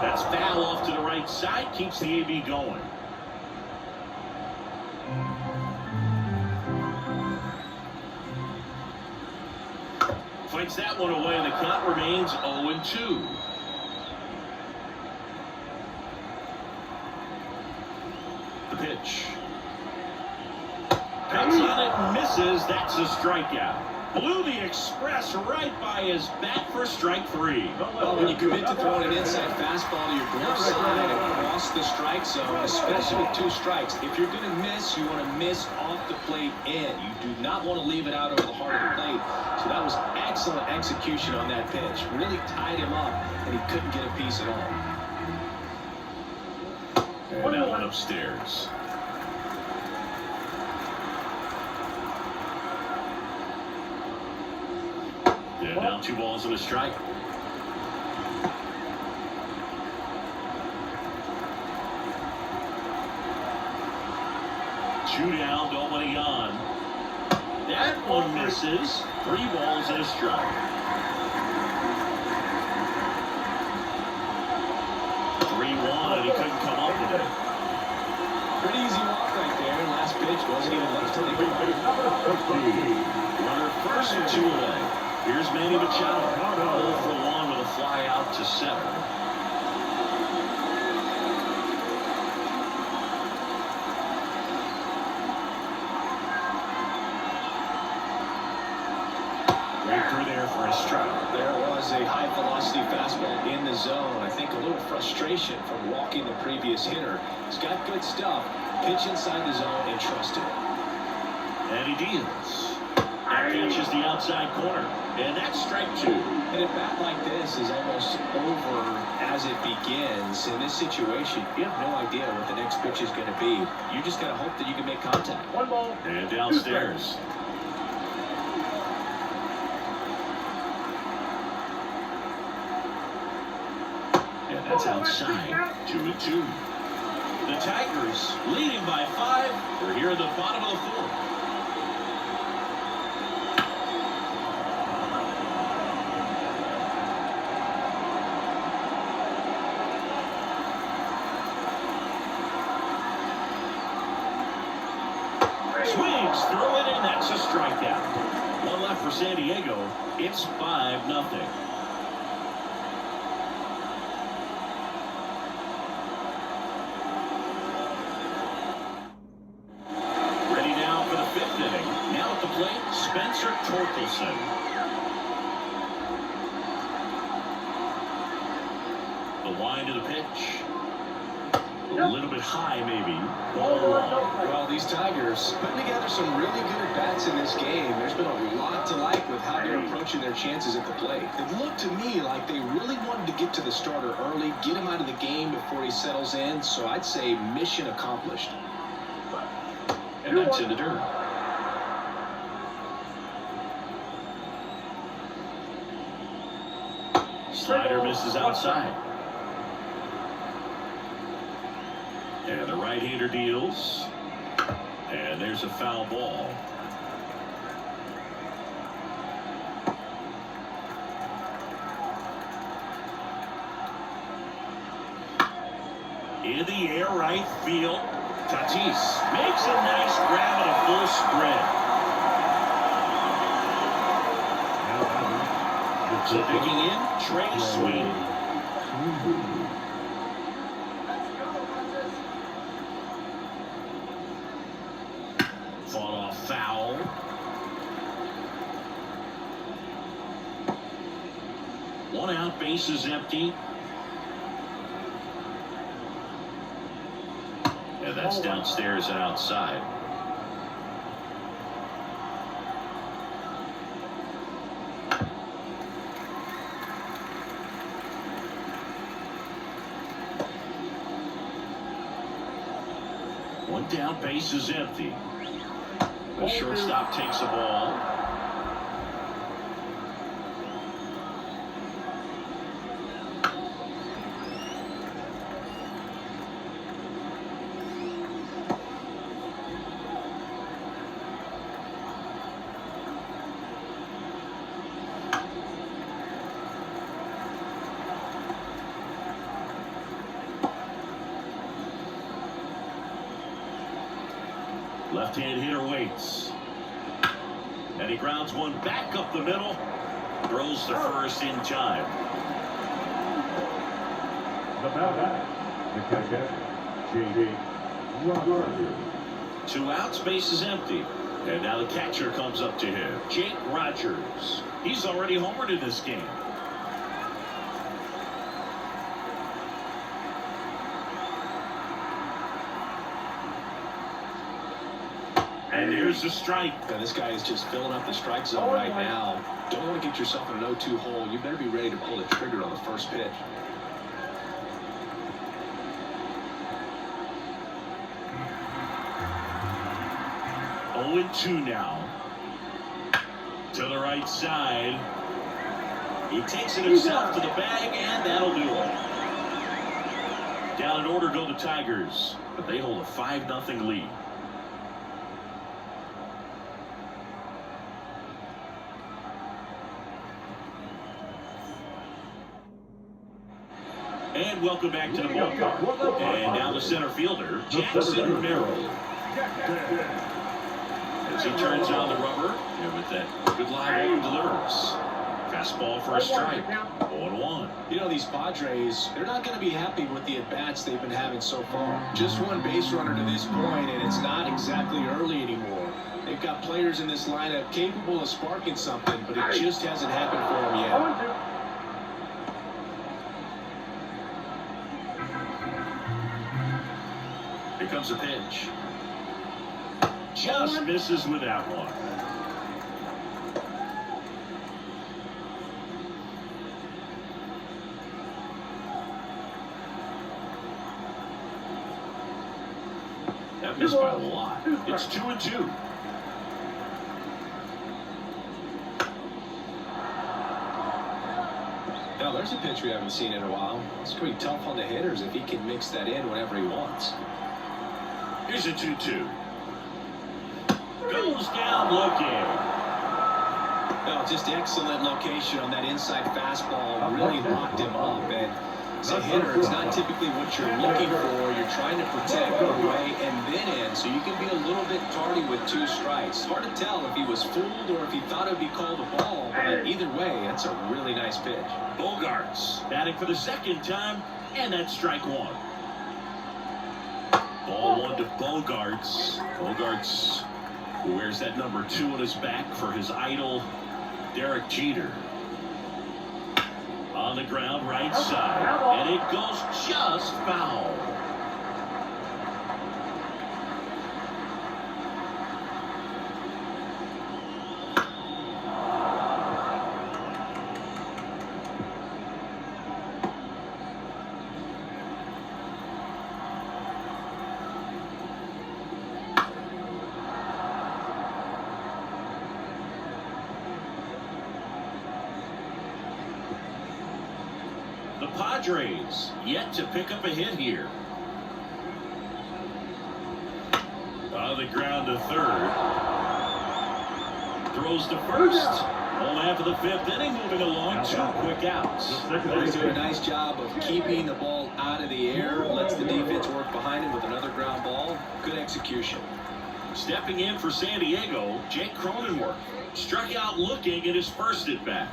That's foul off to the right side, keeps the AB going. Fights that one away, and the count remains 0-2. The pitch. Cuts on it and misses. That's a strikeout. Blew the express right by his bat for strike 3. Well, when you commit to throwing an inside fastball to your glove side across the strike zone, especially with 2 strikes, if you're going to miss, you want to miss off the plate in. You do not want to leave it out over the heart of the plate. So that was excellent execution on that pitch. Really tied him up, and he couldn't get a piece at all. And that one upstairs. And now 2 balls and a strike. Two down, nobody on. That one misses. 3 balls and a strike. 3-1, and he couldn't come up with it. Pretty easy walk right there. Last pitch wasn't even left to leave. Runner first and 2 away. Here's Manny Machado. 0 for 1 with a fly out to center. Right through there for a strike. There was a high-velocity fastball in the zone. I think a little frustration from walking the previous hitter. He's got good stuff. Pitch inside the zone and trust it. And he deals. That catches the outside corner. And that's strike 2. And a bat like this is almost over as it begins. In this situation, you have no idea what the next pitch is going to be. You just got to hope that you can make contact. 1 ball. And downstairs. And that's outside. 2-2. The Tigers leading by 5. We're here at the bottom of the 4th. Swings through it, and that's a strikeout. 1 left for San Diego. It's 5-0. Ready now for the 5th inning. Now at the plate, Spencer Torkelson. The wind of the pitch. A little bit high, maybe. Well, these Tigers putting together some really good at-bats in this game. There's been a lot to like with how they're approaching their chances at the plate. It looked to me like they really wanted to get to the starter early, get him out of the game before he settles in. So I'd say mission accomplished. And that's in the dirt. Slider misses outside. And the right-hander deals. And there's a foul ball. In the air, right field. Tatis makes a nice grab at a full spread. So digging in, Trey Sweeney. Fought off foul. One out, bases empty. And that's downstairs and outside. One down, base is empty. The shortstop takes the ball. Left-hand hitter waits. And he grounds one back up the middle. Throws the first in time. The batter, the catcher, J.D. Rogers. 2 outs, base is empty. And now the catcher comes up to him, Jake Rogers. He's already homered in this game. And here's the strike. And this guy is just filling up the strike zone right now. Don't want to get yourself in an 0-2 hole. You better be ready to pull the trigger on the first pitch. Oh, 2 now. To the right side. He takes it himself to the bag, and that'll do it. Down in order go the Tigers, but they hold a 5-0 lead. And welcome back to the ballpark. And now the center fielder, Jackson Merrill. As he turns on the rubber, and with that good line he delivers. Fastball for a strike. 0-1. You know, these Padres, they're not going to be happy with the at-bats they've been having so far. Just one base runner to this point, and it's not exactly early anymore. They've got players in this lineup capable of sparking something, but it just hasn't happened for them yet. Here comes a pitch. Just misses with that one. That missed by a lot. It's 2-2. Now, there's a pitch we haven't seen in a while. It's going to be tough on the hitters if he can mix that in whenever he wants. Here's a 2-2. Goes down looking. No, just excellent location on that inside fastball. Really locked him up. And as a hitter, it's not typically what you're looking for. You're trying to protect away and then in, so you can be a little bit tardy with 2 strikes. Hard to tell if he was fooled or if he thought it would be called a ball. But either way, that's a really nice pitch. Bogarts batting for the second time, and that's strike 1. Ball 1 to Bogarts. Bogarts wears that number 2 on his back for his idol, Derek Jeter. On the ground, right side, and it goes just foul. The Padres yet to pick up a hit here. On the ground to third. Throws to first. Only after the 5th inning, moving along, 2 quick outs. He's doing a nice job of keeping the ball out of the air. Lets the defense work behind him with another ground ball. Good execution. Stepping in for San Diego, Jake Cronenworth struck out looking at his first at bat.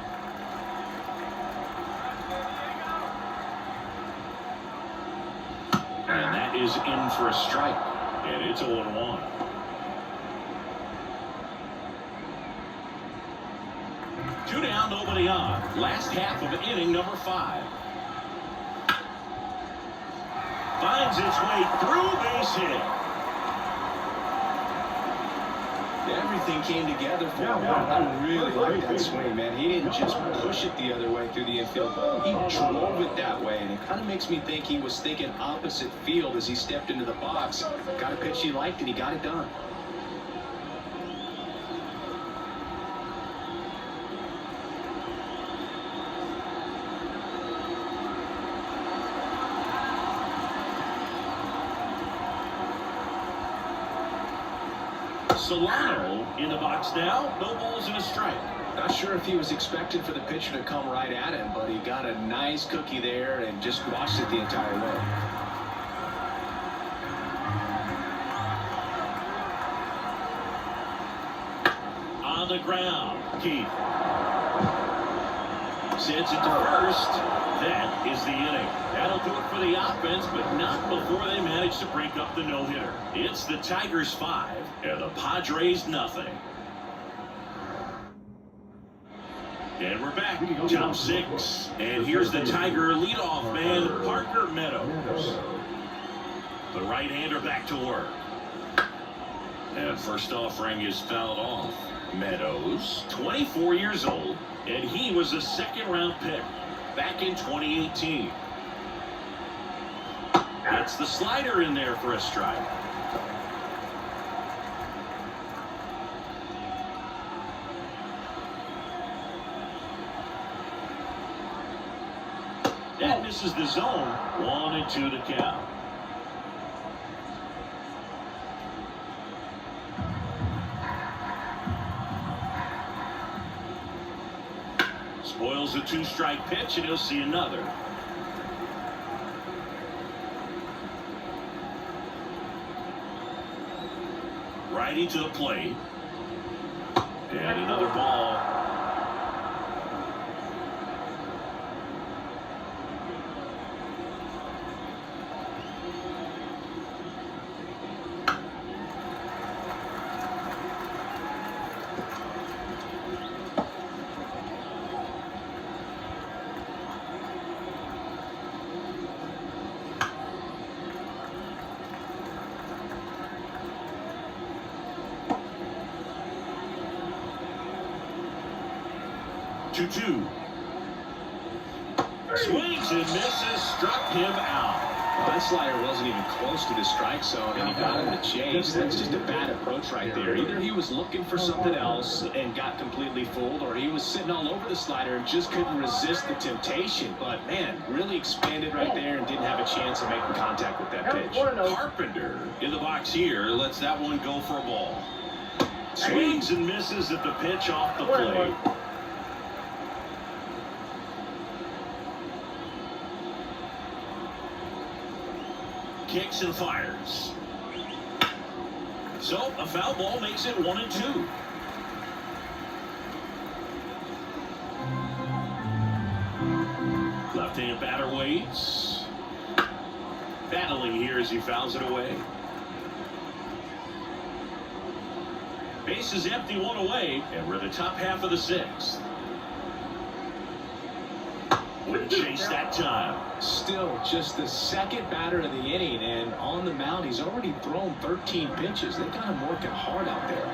And that is in for a strike. And it's 0-1. down, nobody on. Last half of inning number 5. Finds its way through, base hit. Everything came together for him. I really like that swing, man. He didn't just push it the other way through the infield. He drove it that way, and it kind of makes me think he was thinking opposite field as he stepped into the box. Got a pitch he liked, and he got it done. Solano in the box now. No balls and a strike. Not sure if he was expecting for the pitcher to come right at him, but he got a nice cookie there and just watched it the entire way. On the ground, Keith sends it to first. That is the inning. That'll do it for the offense, but not before they manage to break up the no-hitter. It's the Tigers 5 and the Padres nothing. And we're back, top 6. And here's the Tiger leadoff man, Parker Meadows. The right-hander back to work. And first offering is fouled off. Meadows, 24 years old, and he was a second-round pick back in 2018. That's the slider in there for a strike. That misses the zone. 1-2 to count. Spoils a 2-strike pitch, and he'll see another. Righty to the plate. And another ball. Two. Swings and misses, struck him out. Well, that slider wasn't even close to the strike zone, and he got him to chase. That's just a bad approach right there. Either he was looking for something else and got completely fooled, or he was sitting all over the slider and just couldn't resist the temptation. But, man, really expanded right there and didn't have a chance of making contact with that pitch. Carpenter in the box here lets that one go for a ball. Swings and misses at the pitch off the plate. Kicks and fires. So a foul ball makes it 1-2. Left-hand batter waits. Battling here as he fouls it away. Base is empty, 1 away, and we're in the top half of the 6th. Wouldn't chase that time. Still just the second batter of the inning, and on the mound he's already thrown 13 pitches. They've got him working hard out there.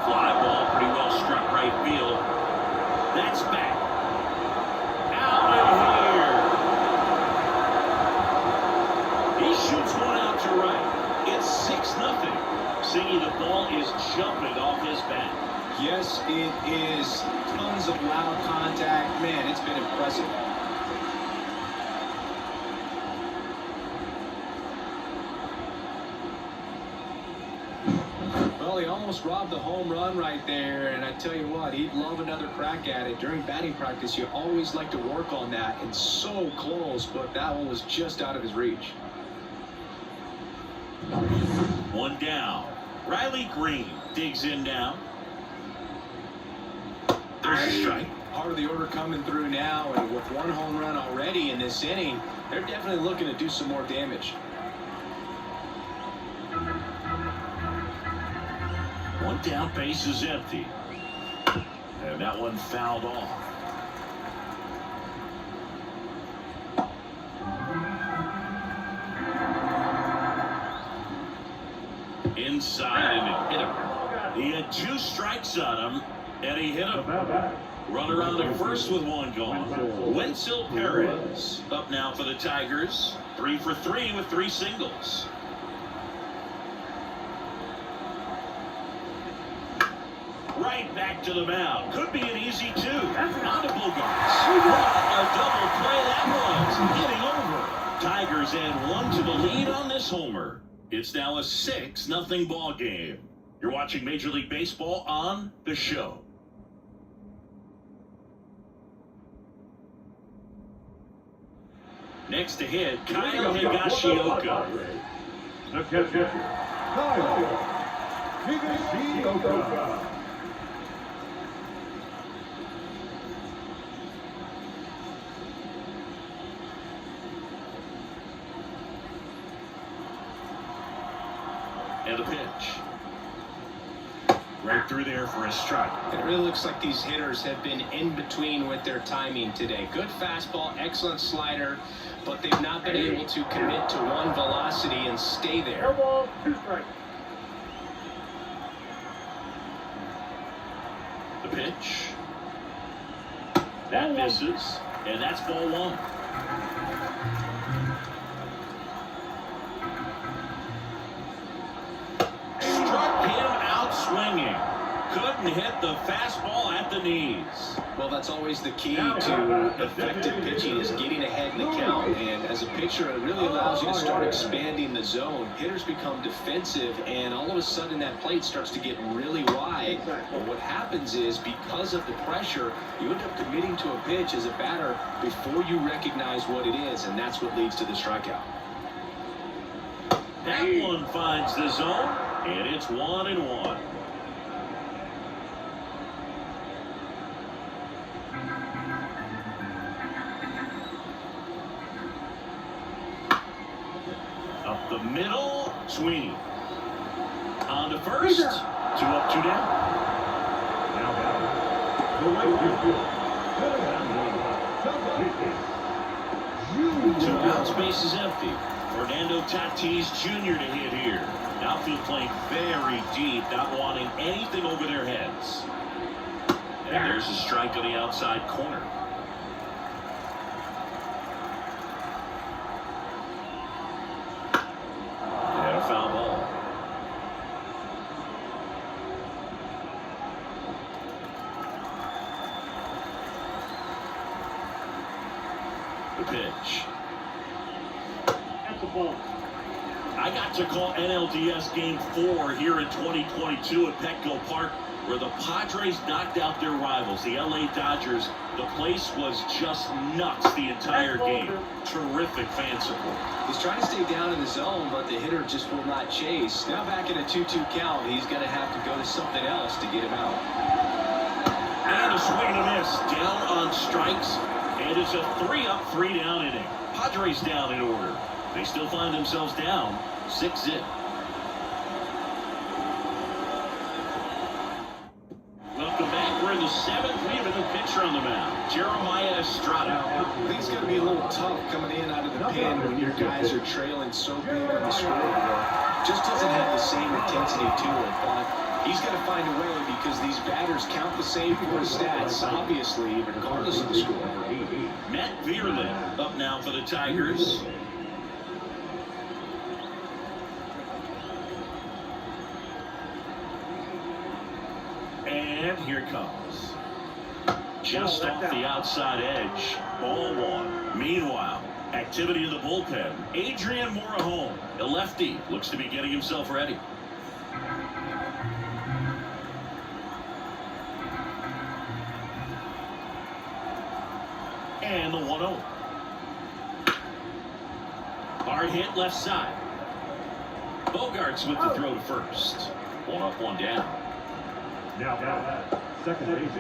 Fly ball pretty well struck right field. That's back. Out of here. He shoots one out to right. It's 6-0. Singing the ball is jumping off his bat. Yes, it is. Tons of loud contact. Man, it's been impressive. Well, he almost robbed the home run right there, and I tell you what, he'd love another crack at it. During batting practice, you always like to work on that, and so close, but that one was just out of his reach. One down. Riley Green digs in now. There's a strike. Part of the order coming through now, and with 1 home run already in this inning, they're definitely looking to do some more damage. One down, base is empty. And that one fouled off. Inside and hit him. He had 2 strikes on him, and he hit him. Runner on at first with 1 gone. Wenzel Perez up now for the Tigers. 3 for 3 with 3 singles. Right back to the mound. Could be an easy 2. On to Bogarts. What a double play that was. Getting over. Tigers add 1 to the lead on this homer. It's now a 6-0 ball game. You're watching Major League Baseball on the show. Next to hit, Kyle Higashioka. The catcher, Kyle Higashioka. And the pitch. Right through there for a strike. It really looks like these hitters have been in between with their timing today. Good fastball, excellent slider, but they've not been able to commit to one velocity and stay there. Ball, 2 strikes. The pitch. That misses, and that's ball 1. Struck him out swinging. Couldn't hit the fastball at the knees. Well, that's always the key to effective pitching, is getting ahead in the count. And as a pitcher, it really allows you to start expanding the zone. Hitters become defensive, and all of a sudden that plate starts to get really wide. But what happens is, because of the pressure, you end up committing to a pitch as a batter before you recognize what it is, and that's what leads to the strikeout. That one finds the zone, and it's 1-1. Up the middle, Sweeney. On to first. 2 up, 2 down. Now down. The right field. 2 outs, base is empty. Fernando Tatis Jr. to hit here. Outfield playing very deep, not wanting anything over their heads. And there's a strike on the outside corner. And a foul ball. The pitch. That's the ball. I got to call NLDS Game 4 here in 2022 at Petco Park, where the Padres knocked out their rivals, the LA Dodgers. The place was just nuts the entire game. Terrific fan support. He's trying to stay down in the zone, but the hitter just will not chase. Now back in a 2-2 count, he's going to have to go to something else to get him out. And a swing and a miss. Down on strikes. And it's a 3-up, 3-down inning. Padres down in order. They still find themselves down 6-0. Welcome back. We're in the 7th. We have a new pitcher on the mound, Jeremiah Estrada. I think it's going to be a little tough coming in out of the pen when your guys are trailing so big on the scoreboard. Just doesn't have the same intensity to it, but he's got to find a way, because these batters count the same for his stats, obviously, regardless of the score. Matt Vierland up now for the Tigers. And here it comes. Just off the outside edge. Ball 1. Meanwhile, activity in the bullpen. Adrian Morejon, a lefty, looks to be getting himself ready. And the 1-0. Hard hit left side. Bogarts with the throw to first. 1 up, 1 down. Now, second base,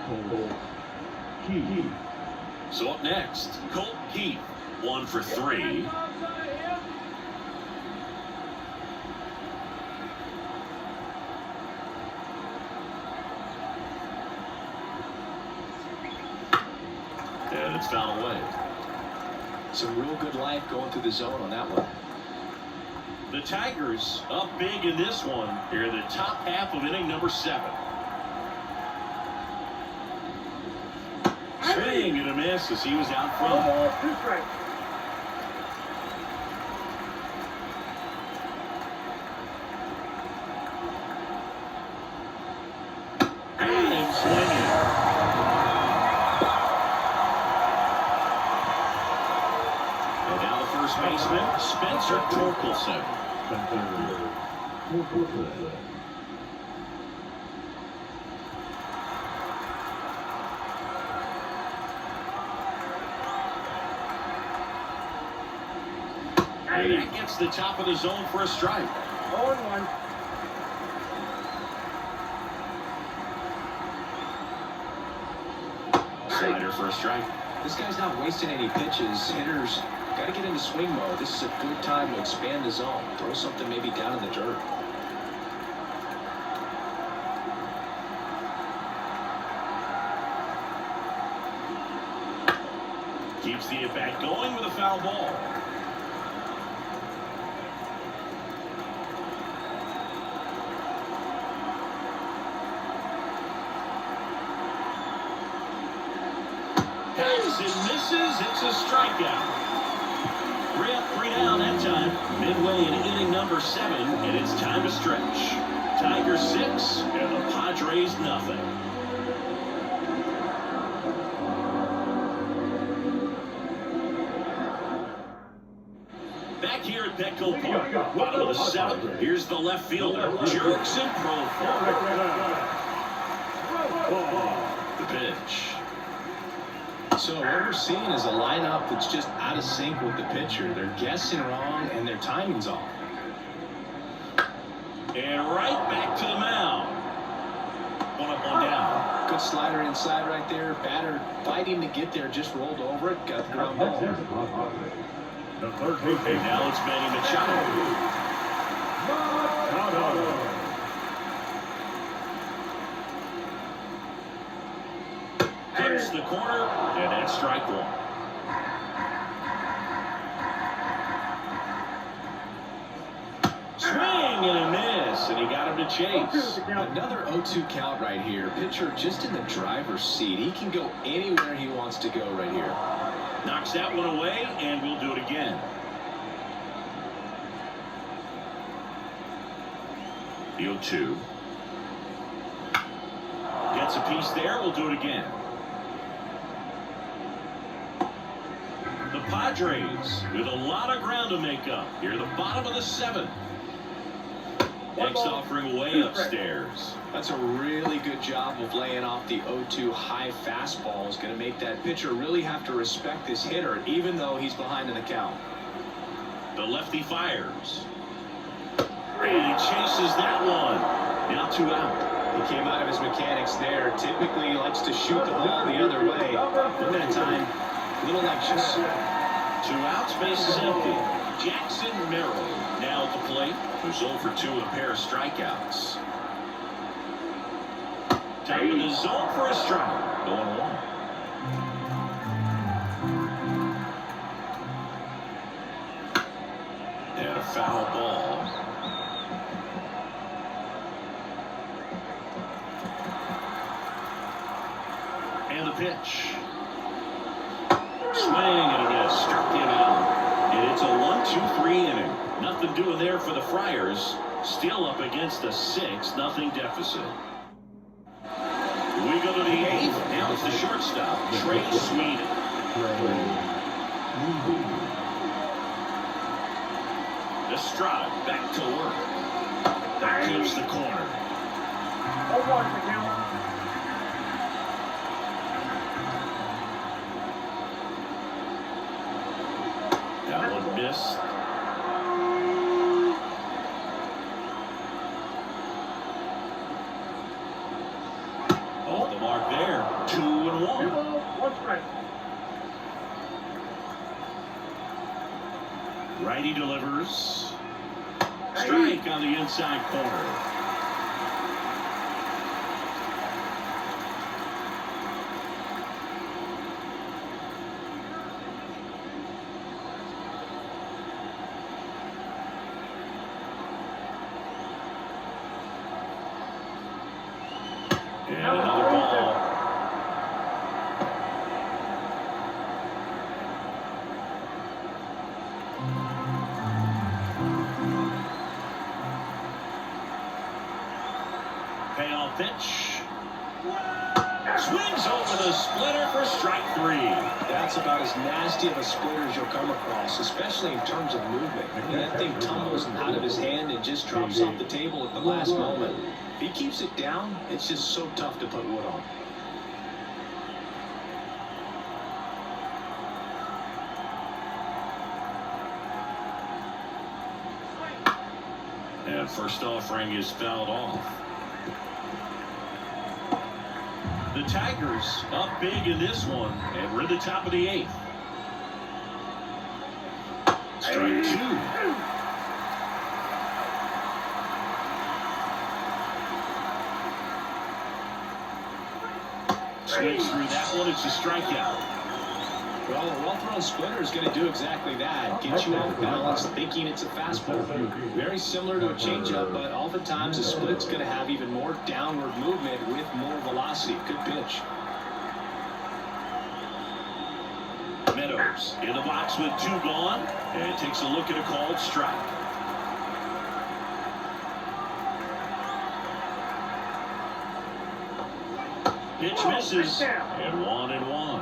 Colt Keith. So up next, Colt Keith, 1 for 3. And it's fouled away. Some real good life going through the zone on that one. The Tigers up big in this one here in the top half of inning number 7. Swing and a miss as he was out front. And swinging. And now the first baseman, Spencer Torkelson. And that gets the top of the zone for a strike. 0-1. Slider for a strike. This guy's not wasting any pitches. Hitters got to get into swing mode. This is a good time to expand the zone. Throw something maybe down in the dirt. Keeps the at-bat going with a foul ball. Passes and misses. It's a strikeout. 3 up, 3 down that time. Midway in inning number 7, and it's time to stretch. Tigers 6 and the Padres nothing. Back here at Petco Park, bottom of the 7th. Here's the left fielder, jerks and profile. The pitch. So what we're seeing is a lineup that's just out of sync with the pitcher. They're guessing wrong and their timing's off. And right back to the mound. 1 up, 1 down. Good slider inside right there. Batter fighting to get there, just rolled over it, got the ground ball. The third And base. now it's Manny Machado. Cuts the corner, and that's strike 1. Swing and a miss, and he got him to chase. Another 0-2 count right here. Pitcher just in the driver's seat. He can go anywhere he wants to go right here. Knocks that one away, and we'll do it again. The 0-2. Gets a piece there. We'll do it again. The Padres with a lot of ground to make up. Here, the bottom of the 7th. Next offering way upstairs. That's a really good job of laying off the 0-2 high fastball. Is going to make that pitcher really have to respect this hitter, even though he's behind in the count. The lefty fires. And he chases that one. Now 2 out. He came out of his mechanics there. Typically, he likes to shoot the ball the other way. But that time, a little anxious. 2 outs, base is empty. Jackson Merrill now at the plate. Who's 0 for 2 with a pair of strikeouts. Top of the zone for a strike. 0-1. And a foul ball. And the pitch. Swing and a miss. Struck him out. And it's a 1-2-3 inning. Nothing doing there for the Friars. Still up against a 6-0 deficit. We go to the 8th. Now it's the shortstop, Trey Sweden. Estrada back to work. That keeps the corner. That one missed. Off the mark there. 2-1. Righty delivers. Strike on the inside corner. Payoff pitch. Swings over the splitter for strike 3. That's about as nasty of a splitter as you'll come across, especially in terms of movement. And that thing tumbles out of his hand and just drops off the table at the last moment. If he keeps it down, it's just so tough to put wood on. And first offering is fouled off. The Tigers up big in this one, and we're at the top of the 8th. Strike 2. Swings through that one. It's a strikeout. Well, a well-thrown splitter is going to do exactly that. Get you off balance, thinking it's a fastball. Very similar to a changeup, but oftentimes a split's going to have even more downward movement with more velocity. Good pitch. Meadows in the box with 2 gone, and takes a look at a called strike. Pitch misses, and 1-1.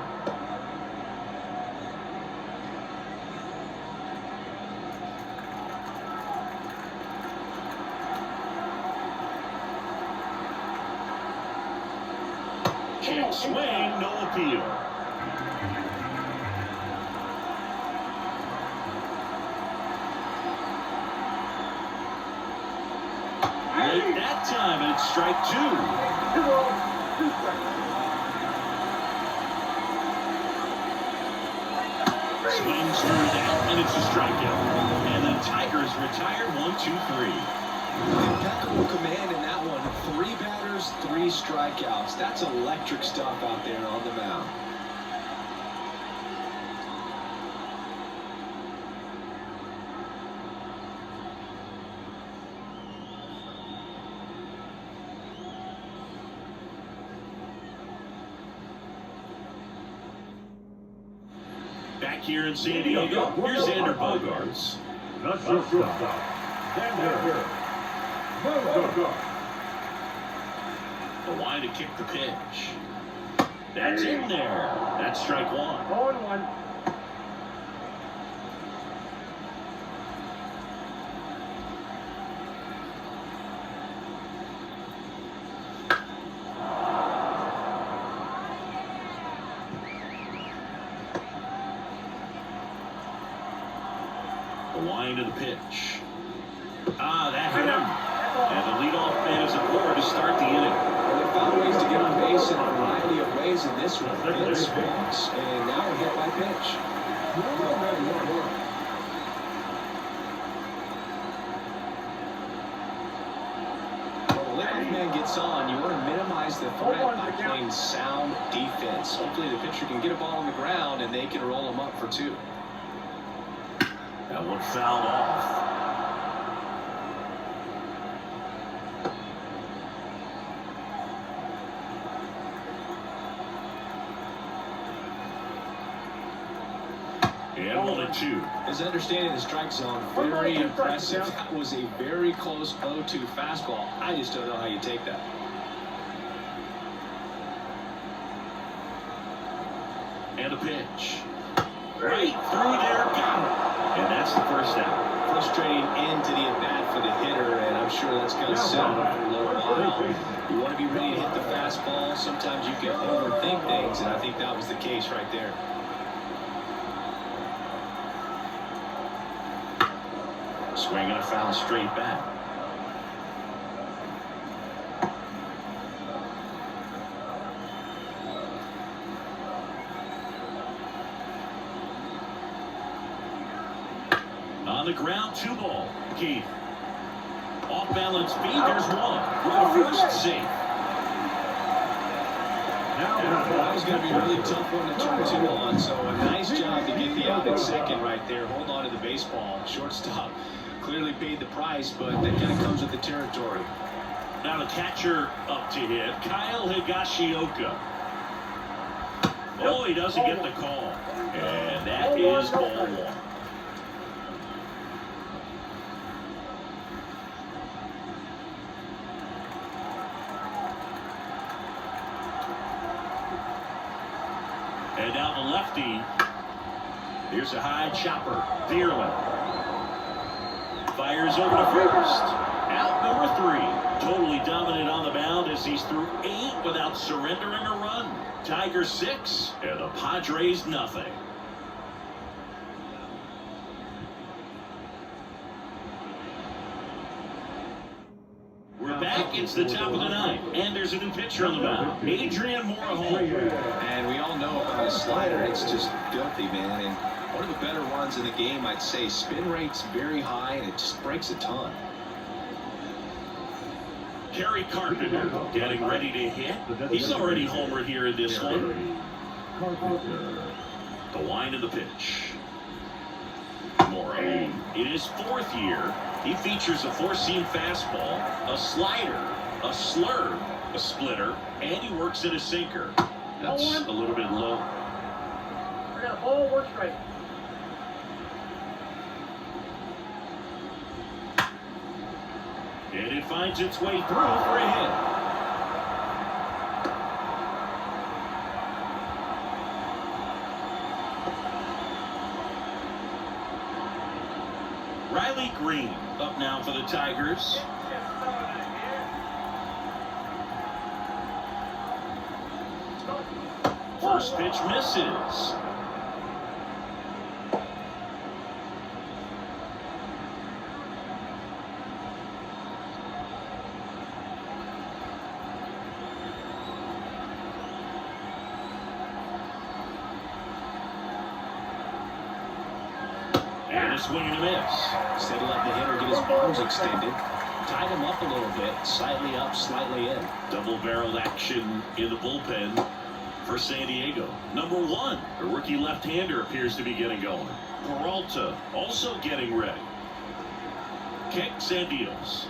Check swing, no appeal. Late that time, and it's strike 2. Swings through that, and it's a strikeout. And the Tigers retired 1-2-3. Impeccable command in that one. 3 batters, 3 strikeouts. That's electric stuff out there on the mound. Back here in San Diego, here's Xander Bogaerts. The shortstop, Xander Bogaerts. The line to kick the pitch. That's in there. That's strike 1. 0-1. The line to the pitch. That hit him. And the leadoff man is aboard to start the inning. Well, they found ways to get on base in a variety of ways in this one. Hit spots, and now a hit by pitch. When the leadoff man gets on, you want to minimize the threat by playing sound defense. Hopefully the pitcher can get a ball on the ground, and they can roll him up for 2. That one fouled off. And 1-2. His understanding of the strike zone, very impressive. That was a very close 0-2 fastball. I just don't know how you take that. And a pitch. Right through there, got it. And that's the first out. Frustrating end to the at-bat for the hitter, and I'm sure that's going to sit on him for a little while. You want to be ready to hit the fastball. Sometimes you can overthink things, and I think that was the case right there. Swinging a foul straight back. On the ground, 2 ball. Keith. Off balance speed, there's 1. With a first safe. That was going to be a really tough one to turn 2 on, so a nice job to get the out at second right there. Hold on to the baseball. Shortstop clearly paid the price, but that kind of comes with the territory. Now the catcher up to hit, Kyle Higashioka. Oh, he doesn't get the call. And that is ball 1. lefty. Here's a high chopper. Dearland fires over to first. Out number 3. Totally dominant on the mound as he's through 8 without surrendering a run. Tigers 6 and the Padres nothing. We're back. It's the top of the 9th, and there's a new pitcher on the mound, Adrian Morejon. And we all know about his slider. It's just filthy, man. And one of the better ones in the game, I'd say. Spin rate's very high, and it just breaks a ton. Kerry Carpenter getting ready to hit. He's already homered here in this one. The line of the pitch. Morejon in his 4th year. He features a 4-seam fastball, a slider, a slurve, a splitter, and he works in a sinker. That's a little bit low. We're gonna ball work straight. And it finds its way through for a hit. Riley Green up now for the Tigers. First pitch misses. And a swing and a miss. Instead of letting the hitter get his arms extended, tied him up a little bit, slightly up, slightly in. Double-barreled action in the bullpen for San Diego. Number 1, a rookie left-hander appears to be getting going. Peralta also getting ready. Kicks and deals.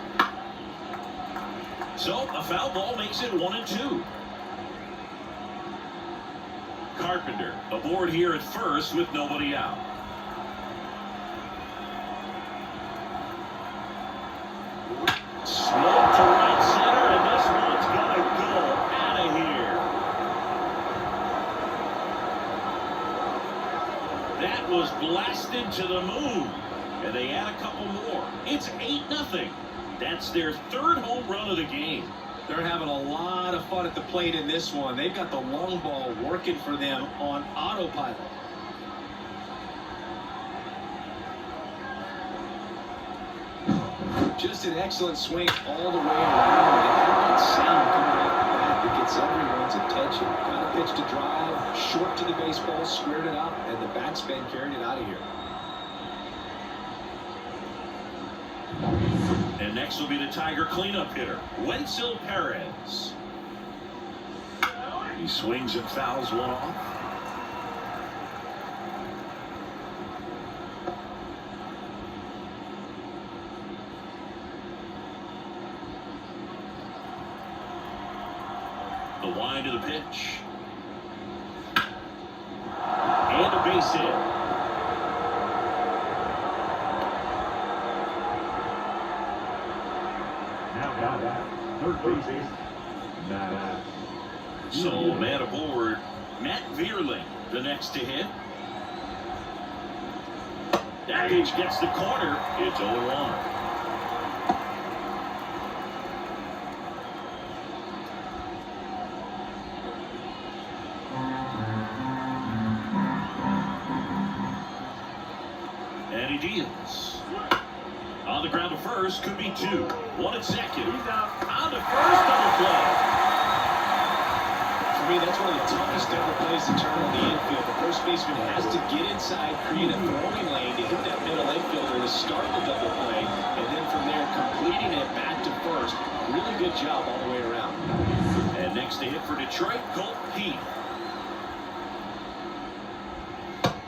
So a foul ball makes it 1-2. Carpenter aboard here at first with nobody out. Slow to right center, and this one's gonna go out of here. That was blasted to the moon, and they add a couple more. It's 8-0. That's their 3rd home run of the game. They're having a lot of fun at the plate in this one. They've got the long ball working for them on autopilot. Just an excellent swing all the way around. And that sound coming off the bat that gets everyone's attention. Got a pitch to drive, short to the baseball, squared it up, and the backspin carried it out of here. And next will be the Tiger cleanup hitter, Wenzel Perez. He swings and fouls one off. The wind of the pitch. And a base hit. Now down at third base. So man aboard, Matt Vierling, the next to hit. That pitch gets the corner. It's 0-1. And he deals. On the ground to first, could be 2. 1 at second. On to first, double play. For me, that's one of the toughest double plays to turn on the infield. The first baseman has to get inside, create a throwing lane to hit that middle infielder to start the double play, and then from there, completing it back to first. Really good job all the way around. And next to hit for Detroit, Colt Heath.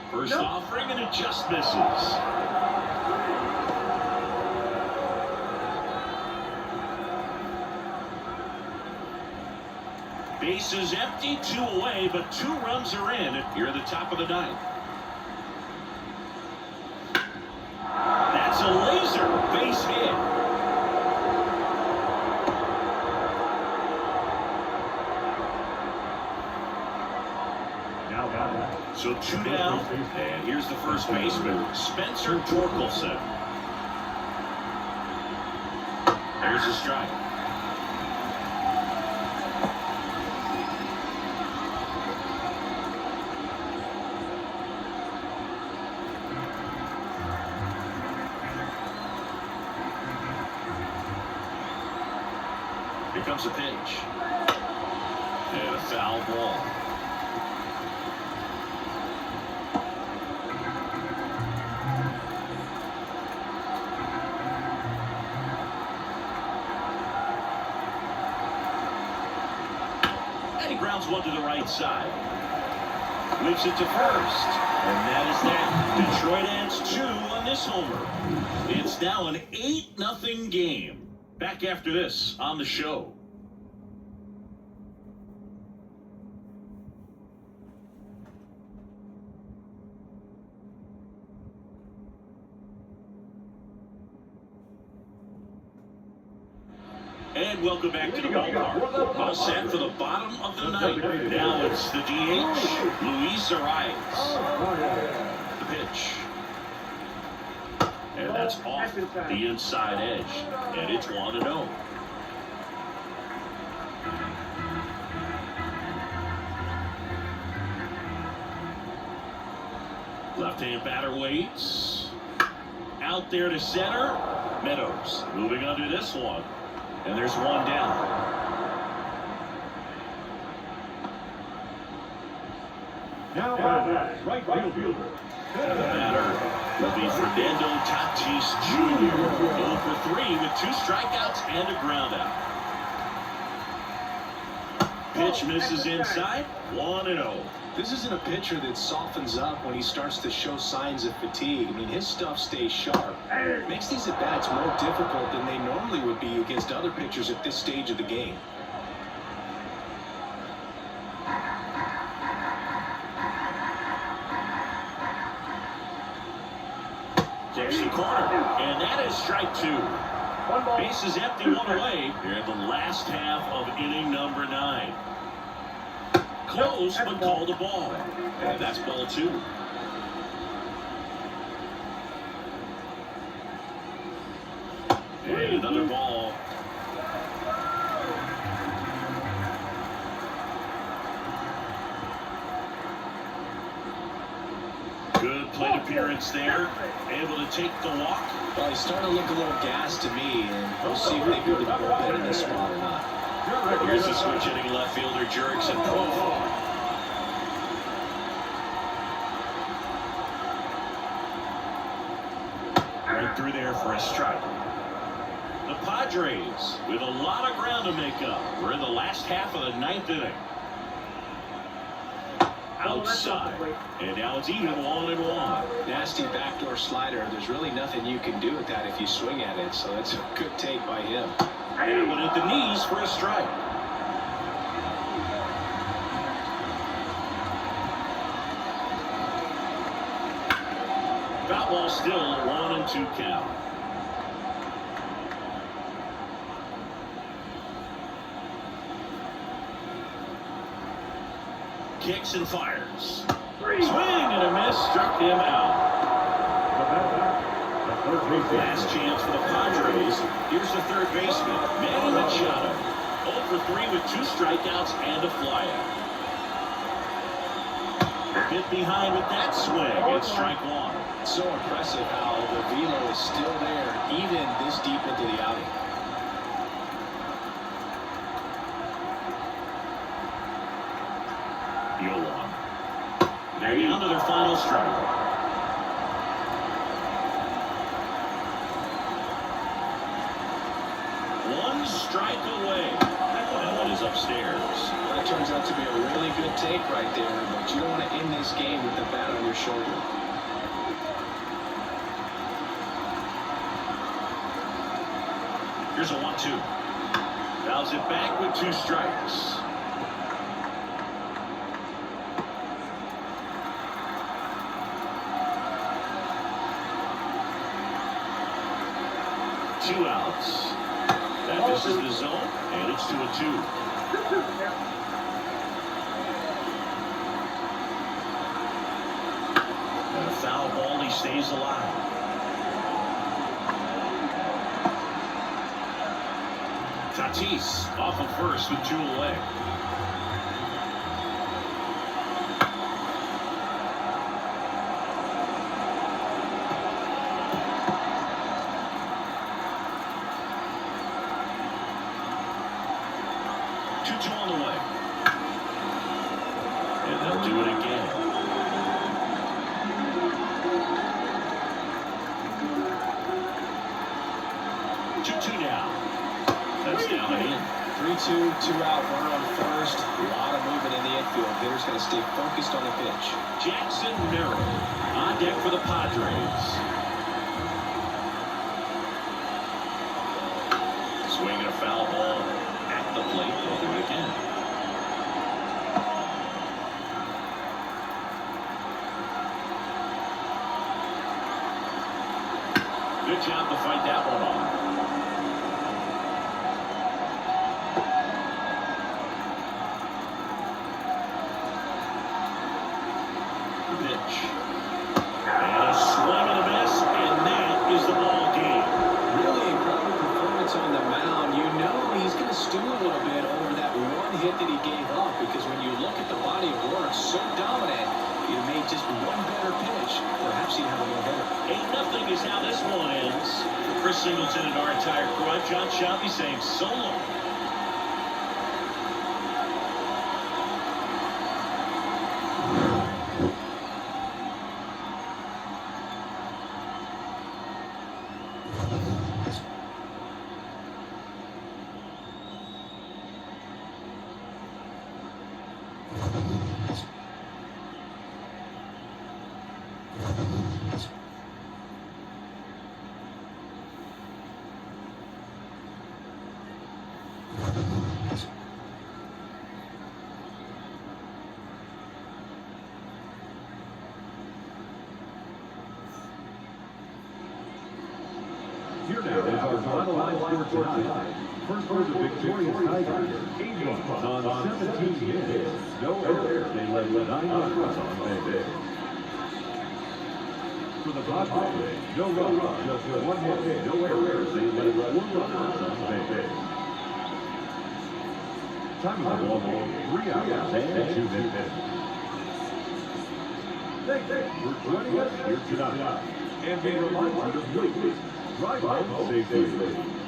First offering, and it just misses. Bases empty, 2 away, but 2 runs are in here at the top of the 9th. That's a laser base hit. Now down at So 2 down, and here's the first baseman, Spencer Torkelson. There's a strike. Here comes a pitch. And a foul ball. And he grounds one to the right side. Whips it to first. And that is that. Detroit adds 2 on this homer. It's now an 8-0 game. Back after this on the show. And welcome back to the ballpark. All set for the bottom of the ninth. Now it's the DH, Luis Arias. The pitch. And that's off the inside edge. And it's 1-0. Left-hand batter waits. Out there to center. Meadows moving under this one. And there's 1 down. Now right fielder. And the batter will be Fernando Tatis Jr. 0 for 3 with 2 strikeouts and a ground out. Pitch misses inside. 1-0. This isn't a pitcher that softens up when he starts to show signs of fatigue. I mean, his stuff stays sharp. Makes these at-bats more difficult than they normally would be against other pitchers at this stage of the game. Takes the corner, and that is strike 2. Base is empty, 1 away. Here in the last half of inning number 9. Close, but called a ball. And that's ball 2. And another ball. Good plate appearance there. Able to take the walk. Well, he's starting to look a little gassed to me, and we'll see if they go to the bullpen in this spot or not. Here's the switch hitting left fielder Jurickson profile. Right through there for a strike. The Padres with a lot of ground to make up. We're in the last half of the 9th inning. Outside. And now it's even 1-1. Nasty backdoor slider. There's really nothing you can do with that if you swing at it, so it's a good take by him. And went at the knees for a strike. Foul ball still 1-2 count. Kicks and fires. Swing and a miss, struck him out. Last chance for the Padres. Here's the third baseman, Manny Machado. 0 for 3 with 2 strikeouts and a flyout. A bit behind with that swing. It's strike 1. It's so impressive how the velo is still there, even this deep into the outing. They're down to their final strike. One strike away. That one is upstairs. That turns out to be a really good take right there, but you don't want to end this game with the bat on your shoulder. Here's a 1-2. Fouls it back with 2 strikes. Two outs. That misses the zone, and it's 2-2. foul ball. He stays alive. Tatis off of first with 2 away. Two on the way. And they'll do it again. 2-2 now. That's down and in. 3-2, 2-out, runner on first. A lot of movement in the infield. Hitter's going to stay focused on the pitch. Jackson Merrill on deck for the Padres. Swinging a foul ball at the plate. They'll do it again. Good job to fight that one off. Pitch. And a swing and a miss, and that is the ball game. Really incredible performance on the mound. You know he's going to stew a little bit over that one hit that he gave up, because when you look at the body of work, so dominant, he made just one better pitch. Perhaps he'd have a little better. 8-0 is how this one ends. For Chris Singleton and our entire crew, I'm John Shelby saying so long. Here now is our final line score tonight. First for the victorious Tigers, 8 runs on 17 hits. No errors. They led 9 runs on base. For the Padres, no runs, just 1 hit. No errors. They led 4 runners on base. Time of the ball game, 3 hours and 2 minutes. Thank you for joining us here tonight. And we remind you to please drive home safely.